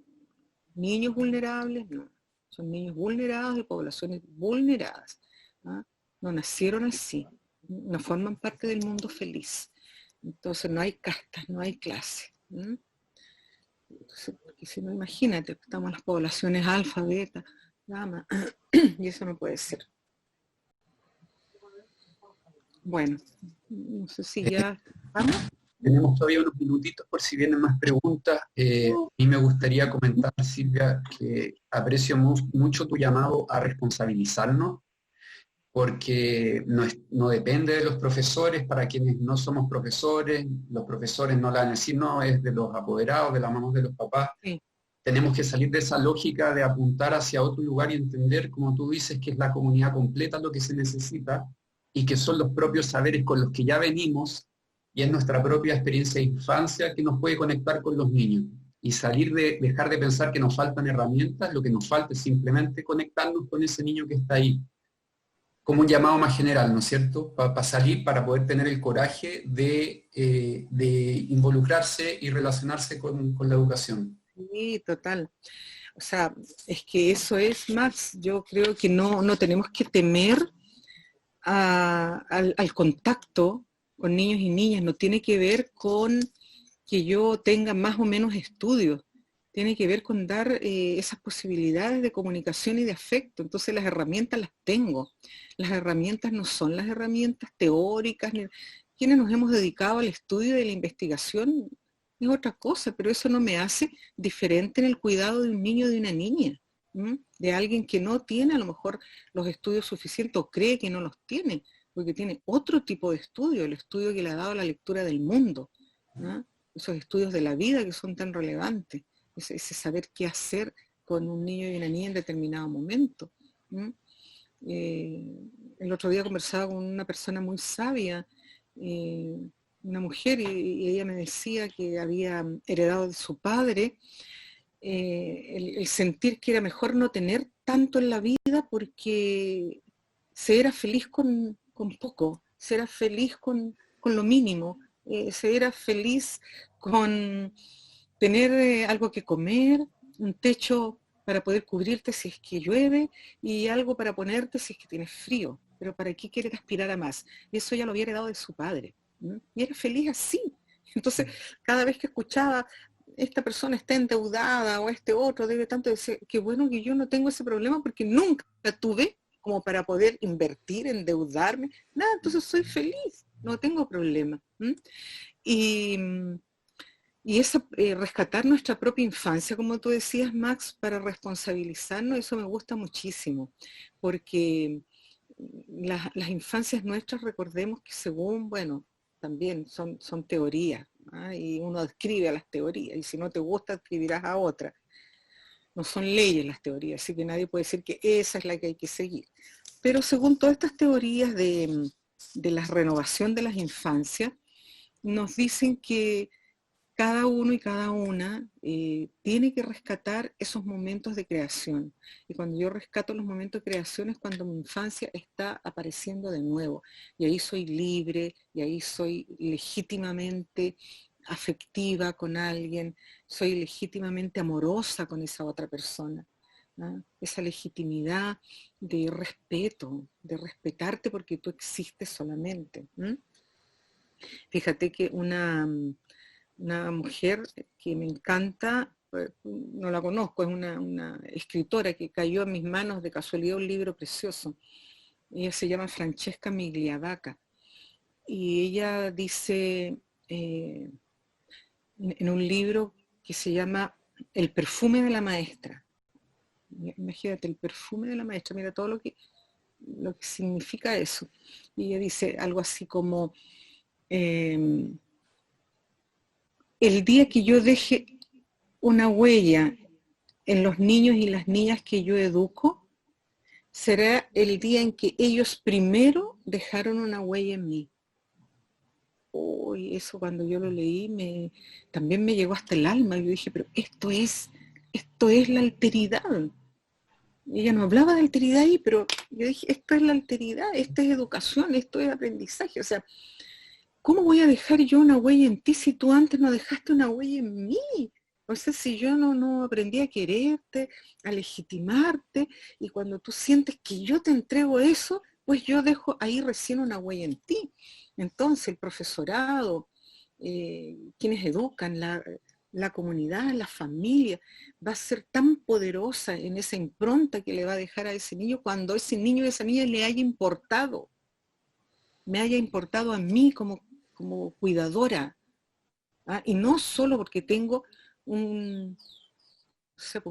Niños vulnerables, no. Son niños vulnerados y poblaciones vulneradas. No nacieron así, no forman parte del mundo feliz. Entonces no hay castas, no hay clase. Entonces, porque si no, imagínate, estamos en las poblaciones alfa, beta, gamma, y eso no puede ser. Bueno, no sé si ya vamos. Tenemos todavía unos minutitos por si vienen más preguntas. A mí me gustaría comentar, Silvia, que aprecio mucho tu llamado a responsabilizarnos, porque no depende de los profesores. Para quienes no somos profesores, los profesores no la van a decir, no, es de los apoderados, de las mamás, de los papás. Sí. Tenemos que salir de esa lógica de apuntar hacia otro lugar y entender, como tú dices, que es la comunidad completa lo que se necesita y que son los propios saberes con los que ya venimos y es nuestra propia experiencia de infancia que nos puede conectar con los niños. Y dejar de pensar que nos faltan herramientas, lo que nos falta es simplemente conectarnos con ese niño que está ahí. Como un llamado más general, ¿no es cierto? Para salir, para poder tener el coraje de involucrarse y relacionarse con la educación. Sí, total. O sea, es que eso es, Max, yo creo que no tenemos que temer al contacto con niños y niñas, no tiene que ver con que yo tenga más o menos estudios, tiene que ver con dar esas posibilidades de comunicación y de afecto. Entonces las herramientas las tengo. Las herramientas no son las herramientas teóricas, quienes nos hemos dedicado al estudio de la investigación es otra cosa, pero eso no me hace diferente en el cuidado de un niño o de una niña, de alguien que no tiene a lo mejor los estudios suficientes o cree que no los tiene, porque tiene otro tipo de estudio, el estudio que le ha dado la lectura del mundo, esos estudios de la vida que son tan relevantes, ese saber qué hacer con un niño y una niña en determinado momento. El otro día conversaba con una persona muy sabia, una mujer, y ella me decía que había heredado de su padre el sentir que era mejor no tener tanto en la vida porque se era feliz con poco, se era feliz con lo mínimo, se era feliz con tener algo que comer, un techo para poder cubrirte si es que llueve y algo para ponerte si es que tienes frío. Pero ¿para qué querer aspirar a más? Y eso ya lo había heredado de su padre. Y era feliz así. Entonces, cada vez que escuchaba, esta persona está endeudada o este otro debe tanto, decir, qué bueno que yo no tengo ese problema porque nunca tuve como para poder invertir, endeudarme. Nada, entonces soy feliz, no tengo problema. Y eso, rescatar nuestra propia infancia, como tú decías, Max, para responsabilizarnos, eso me gusta muchísimo, porque las infancias nuestras, recordemos que según, bueno, también son teorías, y uno adscribe a las teorías, y si no te gusta, adscribirás a otras. No son leyes las teorías, así que nadie puede decir que esa es la que hay que seguir. Pero según todas estas teorías de la renovación de las infancias, nos dicen que cada uno y cada una tiene que rescatar esos momentos de creación. Y cuando yo rescato los momentos de creación es cuando mi infancia está apareciendo de nuevo. Y ahí soy libre, y ahí soy legítimamente afectiva con alguien, soy legítimamente amorosa con esa otra persona. Esa legitimidad de respeto, de respetarte porque tú existes solamente. Fíjate que una mujer que me encanta, no la conozco, es una escritora que cayó en mis manos de casualidad, un libro precioso. Ella se llama Francesca Migliavacca y ella dice en un libro que se llama El perfume de la maestra. Imagínate, el perfume de la maestra, mira todo lo que lo que significa eso. Y ella dice algo así como, el día que yo deje una huella en los niños y las niñas que yo educo, será el día en que ellos primero dejaron una huella en mí. Oh, y eso cuando yo lo leí también me llegó hasta el alma. Yo dije, pero esto es la alteridad. Ella no hablaba de alteridad ahí, pero yo dije, esto es la alteridad, esto es educación, esto es aprendizaje. O sea, ¿cómo voy a dejar yo una huella en ti si tú antes no dejaste una huella en mí? O sea, si yo no aprendí a quererte, a legitimarte, y cuando tú sientes que yo te entrego eso, pues yo dejo ahí recién una huella en ti. Entonces, el profesorado, quienes educan, la comunidad, la familia, va a ser tan poderosa en esa impronta que le va a dejar a ese niño cuando ese niño o esa niña le haya importado, me haya importado a mí como cuidadora, ¿ah? Y no solo porque tengo un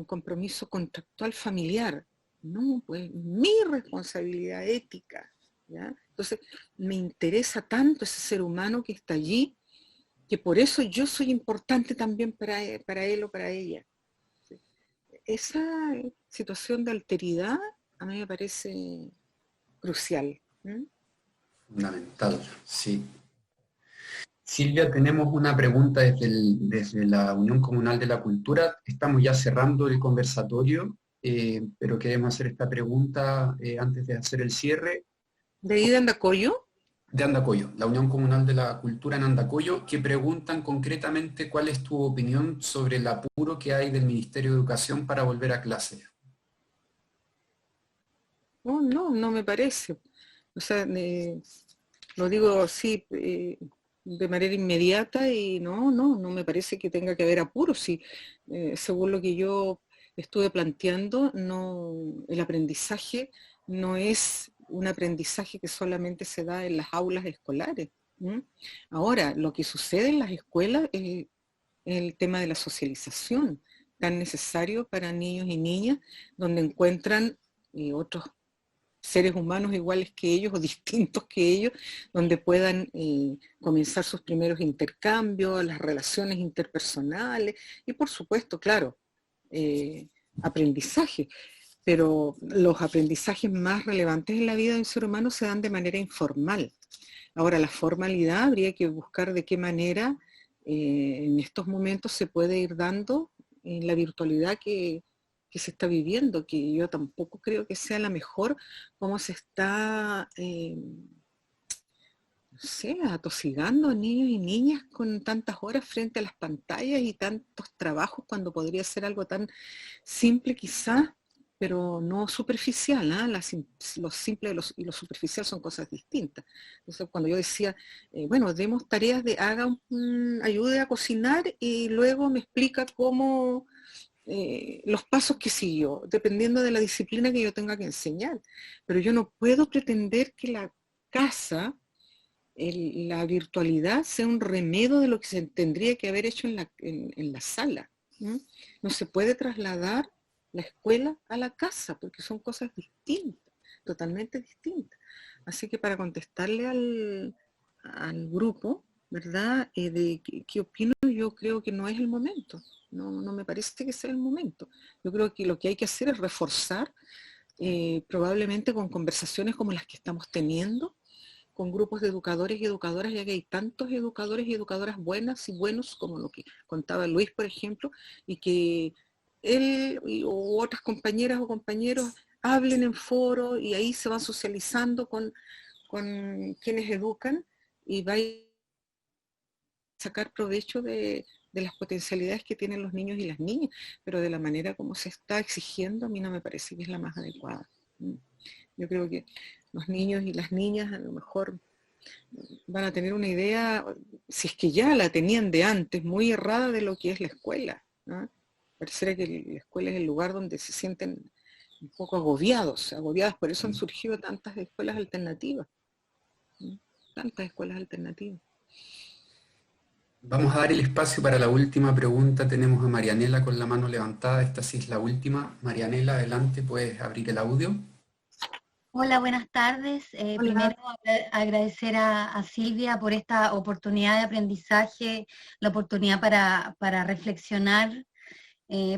compromiso contractual familiar, no, pues mi responsabilidad ética, ¿ya? Entonces me interesa tanto ese ser humano que está allí, que por eso yo soy importante también para él o para ella. Esa situación de alteridad a mí me parece crucial. Fundamental, sí. Silvia, tenemos una pregunta desde la Unión Comunal de la Cultura. Estamos ya cerrando el conversatorio, pero queremos hacer esta pregunta antes de hacer el cierre. ¿De ahí de Andacollo? De Andacollo, la Unión Comunal de la Cultura en Andacollo, que preguntan concretamente cuál es tu opinión sobre el apuro que hay del Ministerio de Educación para volver a clase. No me parece. O sea, lo digo así de manera inmediata y no me parece que tenga que haber apuro. Sí, según lo que yo estuve planteando, el aprendizaje no es un aprendizaje que solamente se da en las aulas escolares. Ahora, lo que sucede en las escuelas es el tema de la socialización, tan necesario para niños y niñas, donde encuentran otros seres humanos iguales que ellos o distintos que ellos, donde puedan comenzar sus primeros intercambios, las relaciones interpersonales y por supuesto, claro, aprendizaje. Pero los aprendizajes más relevantes en la vida de un ser humano se dan de manera informal. Ahora, la formalidad habría que buscar de qué manera en estos momentos se puede ir dando en la virtualidad que se está viviendo, que yo tampoco creo que sea la mejor, cómo se está, no sé, atosigando a niños y niñas con tantas horas frente a las pantallas y tantos trabajos cuando podría ser algo tan simple quizás, pero no superficial, ¿eh? Lo simple y lo superficial son cosas distintas. Entonces, cuando yo decía, bueno, demos tareas de ayude a cocinar y luego me explica cómo los pasos que siguió, dependiendo de la disciplina que yo tenga que enseñar. Pero yo no puedo pretender que la casa, la virtualidad, sea un remedio de lo que se tendría que haber hecho en la sala. No se puede trasladar la escuela a la casa, porque son cosas distintas, totalmente distintas. Así que para contestarle al grupo, ¿verdad? De qué opino, yo creo que no es el momento. No me parece que sea el momento. Yo creo que lo que hay que hacer es reforzar, probablemente con conversaciones como las que estamos teniendo, con grupos de educadores y educadoras, ya que hay tantos educadores y educadoras buenas y buenos, como lo que contaba Luis, por ejemplo, y que él o otras compañeras o compañeros hablen en foro y ahí se van socializando con quienes educan y va a sacar provecho de las potencialidades que tienen los niños y las niñas, pero de la manera como se está exigiendo a mí no me parece que es la más adecuada. Yo creo que los niños y las niñas a lo mejor van a tener una idea, si es que ya la tenían de antes, muy errada de lo que es la escuela, ¿no? Pareciera que la escuela es el lugar donde se sienten un poco agobiadas, por eso han surgido tantas escuelas alternativas, ¿no? Tantas escuelas alternativas. Vamos a dar el espacio para la última pregunta. Tenemos a Marianela con la mano levantada. Esta sí es la última. Marianela, adelante, puedes abrir el audio. Hola, buenas tardes. Hola. Primero agradecer a Silvia por esta oportunidad de aprendizaje, la oportunidad para reflexionar,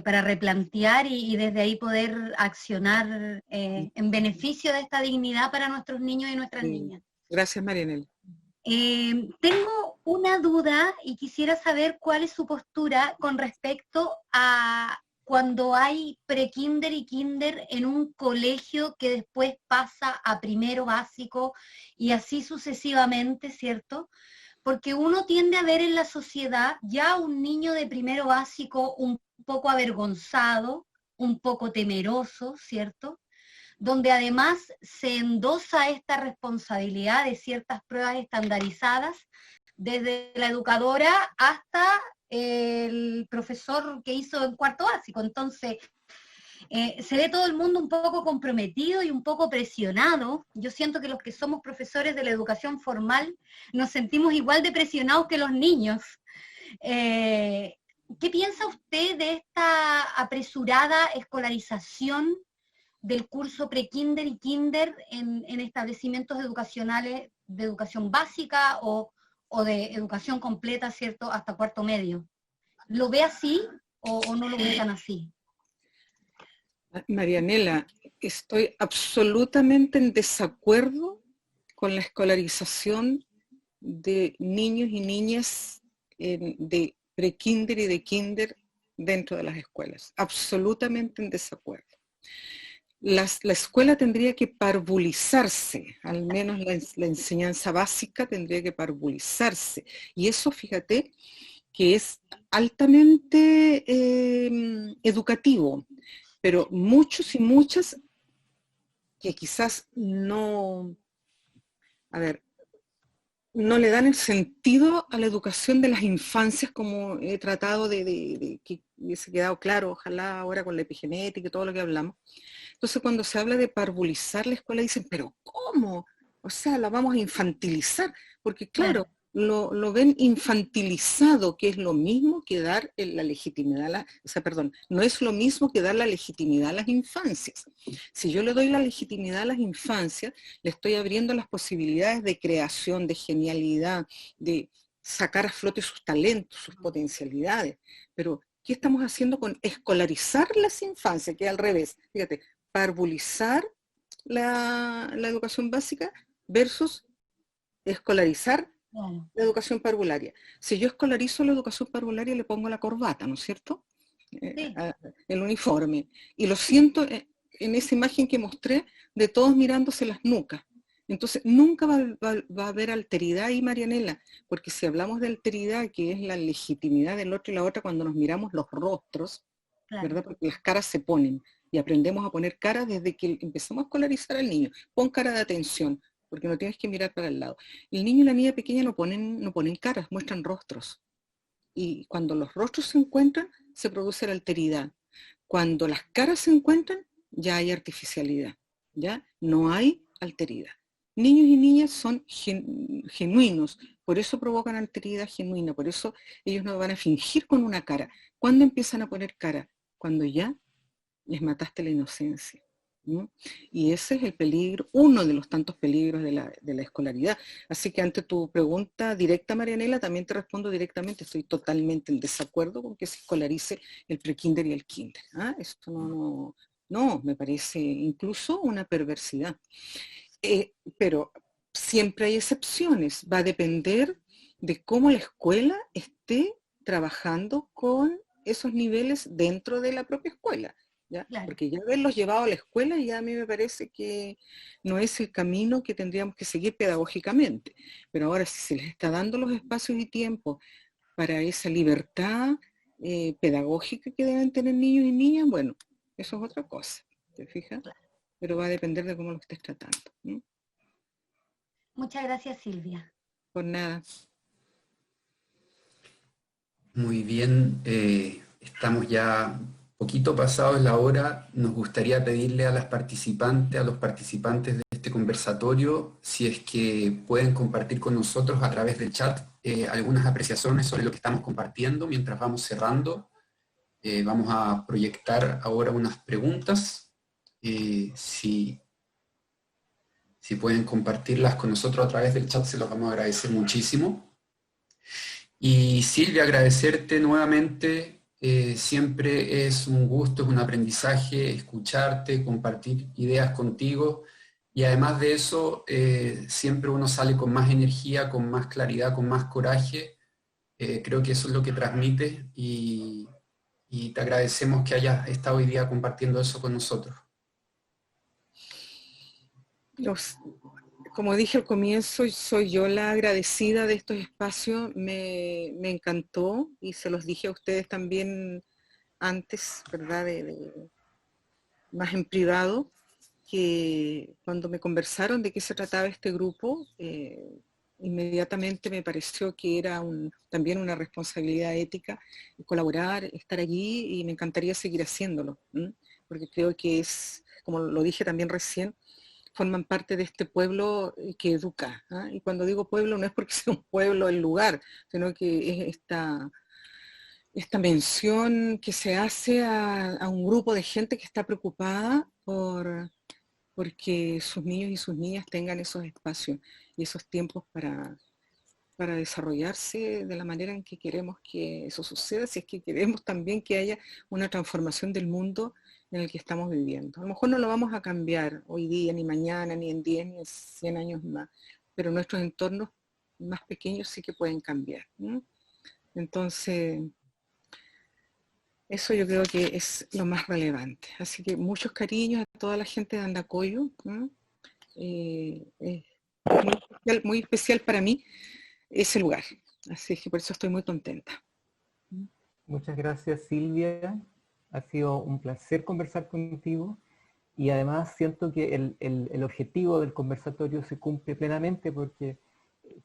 para replantear y desde ahí poder accionar en beneficio de esta dignidad para nuestros niños y nuestras niñas. Gracias, Marianela. Tengo una duda y quisiera saber cuál es su postura con respecto a cuando hay pre-kinder y kinder en un colegio que después pasa a primero básico y así sucesivamente, ¿cierto? Porque uno tiende a ver en la sociedad ya un niño de primero básico un poco avergonzado, un poco temeroso, ¿cierto? Donde además se endosa esta responsabilidad de ciertas pruebas estandarizadas, desde la educadora hasta el profesor que hizo en cuarto básico. Entonces, se ve todo el mundo un poco comprometido y un poco presionado. Yo siento que los que somos profesores de la educación formal nos sentimos igual de presionados que los niños. ¿Qué piensa usted de esta apresurada escolarización del curso pre-kinder y kinder en establecimientos educacionales de educación básica o de educación completa, ¿cierto?, hasta cuarto medio? ¿Lo ve así o no lo ve tan así? Marianela, estoy absolutamente en desacuerdo con la escolarización de niños y niñas de pre-kinder y de kinder dentro de las escuelas. Absolutamente en desacuerdo. La escuela tendría que parvulizarse, al menos la enseñanza básica tendría que parvulizarse. Y eso, fíjate, que es altamente educativo, pero muchos y muchas que quizás no, a ver, no le dan el sentido a la educación de las infancias como he tratado de que hubiese quedado claro, ojalá ahora con la epigenética y todo lo que hablamos. Entonces cuando se habla de parvulizar la escuela dicen, pero ¿cómo? O sea, la vamos a infantilizar, porque claro, lo ven infantilizado, que es lo mismo que dar la legitimidad, no es lo mismo que dar la legitimidad a las infancias. Si yo le doy la legitimidad a las infancias, le estoy abriendo las posibilidades de creación, de genialidad, de sacar a flote sus talentos, sus potencialidades. Pero, ¿qué estamos haciendo con escolarizar las infancias? Que es al revés. Fíjate, parvulizar la educación básica versus escolarizar la educación parvularia. Si yo escolarizo la educación parvularia, le pongo la corbata, ¿no es cierto? Sí. El uniforme. Y lo siento en esa imagen que mostré de todos mirándose las nucas. Entonces, nunca va a haber alteridad ahí, Marianela, porque si hablamos de alteridad, que es la legitimidad del otro y la otra, cuando nos miramos los rostros, ¿verdad? Porque las caras se ponen y aprendemos a poner cara desde que empezamos a escolarizar al niño. Pon cara de atención, porque no tienes que mirar para el lado. El niño y la niña pequeña no ponen caras, muestran rostros. Y cuando los rostros se encuentran, se produce la alteridad. Cuando las caras se encuentran, ya hay artificialidad, ¿ya? No hay alteridad. Niños y niñas son genuinos, por eso provocan alteridad genuina, por eso ellos no van a fingir con una cara. ¿Cuándo empiezan a poner cara? Cuando ya les mataste la inocencia. ¿No? Y ese es el peligro, uno de los tantos peligros de la escolaridad. Así que ante tu pregunta directa, Marianela, también te respondo directamente, estoy totalmente en desacuerdo con que se escolarice el prekinder y el kinder. ¿Ah? Esto no, me parece incluso una perversidad. Pero siempre hay excepciones, va a depender de cómo la escuela esté trabajando con esos niveles dentro de la propia escuela. ¿ya? Claro. Porque ya haberlos llevado a la escuela ya a mí me parece que no es el camino que tendríamos que seguir pedagógicamente. Pero ahora si se les está dando los espacios y tiempos para esa libertad pedagógica que deben tener niños y niñas, bueno, eso es otra cosa, ¿te fijas? Claro. Pero va a depender de cómo lo estés tratando. ¿no? Muchas gracias, Silvia. Por nada. Muy bien, estamos ya poquito pasados la hora. Nos gustaría pedirle a las participantes, a los participantes de este conversatorio, si es que pueden compartir con nosotros a través del chat algunas apreciaciones sobre lo que estamos compartiendo mientras vamos cerrando. Vamos a proyectar ahora unas preguntas. Si Si pueden compartirlas con nosotros a través del chat, se los vamos a agradecer muchísimo. Y Silvia, agradecerte nuevamente. Siempre es un gusto, es un aprendizaje escucharte, compartir ideas contigo. Y además de eso, siempre uno sale con más energía, con más claridad, con más coraje. Creo que eso es lo que transmite y te agradecemos que hayas estado hoy día compartiendo eso con nosotros. Como dije al comienzo, soy yo la agradecida de estos espacios, me encantó y se los dije a ustedes también antes, ¿verdad? Más en privado, que cuando me conversaron de qué se trataba este grupo, inmediatamente me pareció que era también una responsabilidad ética colaborar, estar allí y me encantaría seguir haciéndolo, porque creo que es, como lo dije también recién, forman parte de este pueblo que educa. Y cuando digo pueblo no es porque sea un pueblo el lugar, sino que es esta mención que se hace a un grupo de gente que está preocupada porque sus niños y sus niñas tengan esos espacios y esos tiempos para desarrollarse de la manera en que queremos que eso suceda, si es que queremos también que haya una transformación del mundo en el que estamos viviendo. A lo mejor no lo vamos a cambiar hoy día, ni mañana, ni en 10, ni en 100 años más, pero nuestros entornos más pequeños sí que pueden cambiar, ¿no? Entonces, eso yo creo que es lo más relevante. Así que muchos cariños a toda la gente de Andacollo, ¿no? Es muy especial para mí ese lugar. Así que por eso estoy muy contenta. Muchas gracias, Silvia. Ha sido un placer conversar contigo y además siento que el objetivo del conversatorio se cumple plenamente porque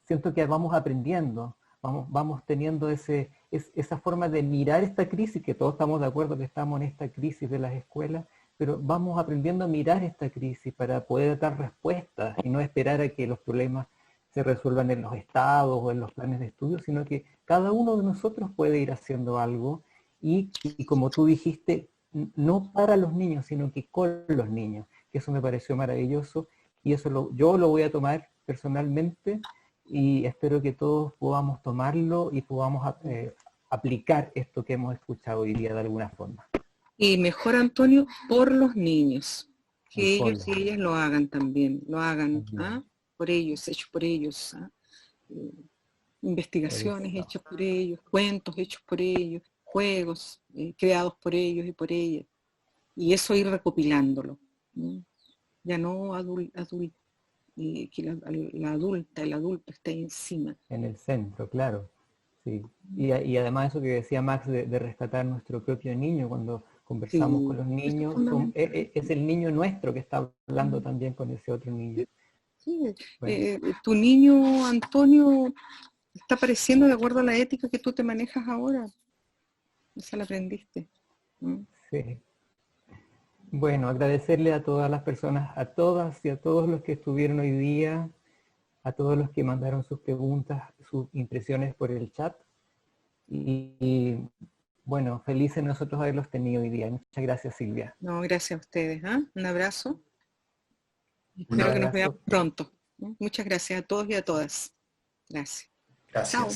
siento que vamos aprendiendo, vamos teniendo esa forma de mirar esta crisis, que todos estamos de acuerdo que estamos en esta crisis de las escuelas, pero vamos aprendiendo a mirar esta crisis para poder dar respuestas y no esperar a que los problemas se resuelvan en los estados o en los planes de estudio, sino que cada uno de nosotros puede ir haciendo algo y como tú dijiste, no para los niños, sino que con los niños, que eso me pareció maravilloso y eso yo lo voy a tomar personalmente y espero que todos podamos tomarlo y podamos aplicar esto que hemos escuchado hoy día de alguna forma. Y mejor, Antonio, por los niños, que ellos y ellas lo hagan también, lo hagan por ellos, hechos por ellos, investigaciones hechas por ellos, cuentos hechos por ellos, juegos creados por ellos y por ellas, y eso ir recopilándolo, ¿no? Ya no que la adulta, el adulto esté encima. En el centro, claro. Sí. Y además eso que decía Max de rescatar nuestro propio niño cuando conversamos con los niños, es el niño nuestro que está hablando también con ese otro niño. Sí. Bueno. Tu niño, Antonio, está apareciendo de acuerdo a la ética que tú te manejas ahora. Esa la aprendiste. Sí. Bueno, agradecerle a todas las personas, a todas y a todos los que estuvieron hoy día, a todos los que mandaron sus preguntas, sus impresiones por el chat. Y bueno, felices nosotros haberlos tenido hoy día. Muchas gracias, Silvia. No, gracias a ustedes. Un abrazo. Espero que nos veamos pronto. Muchas gracias a todos y a todas. Gracias. Gracias. Chao.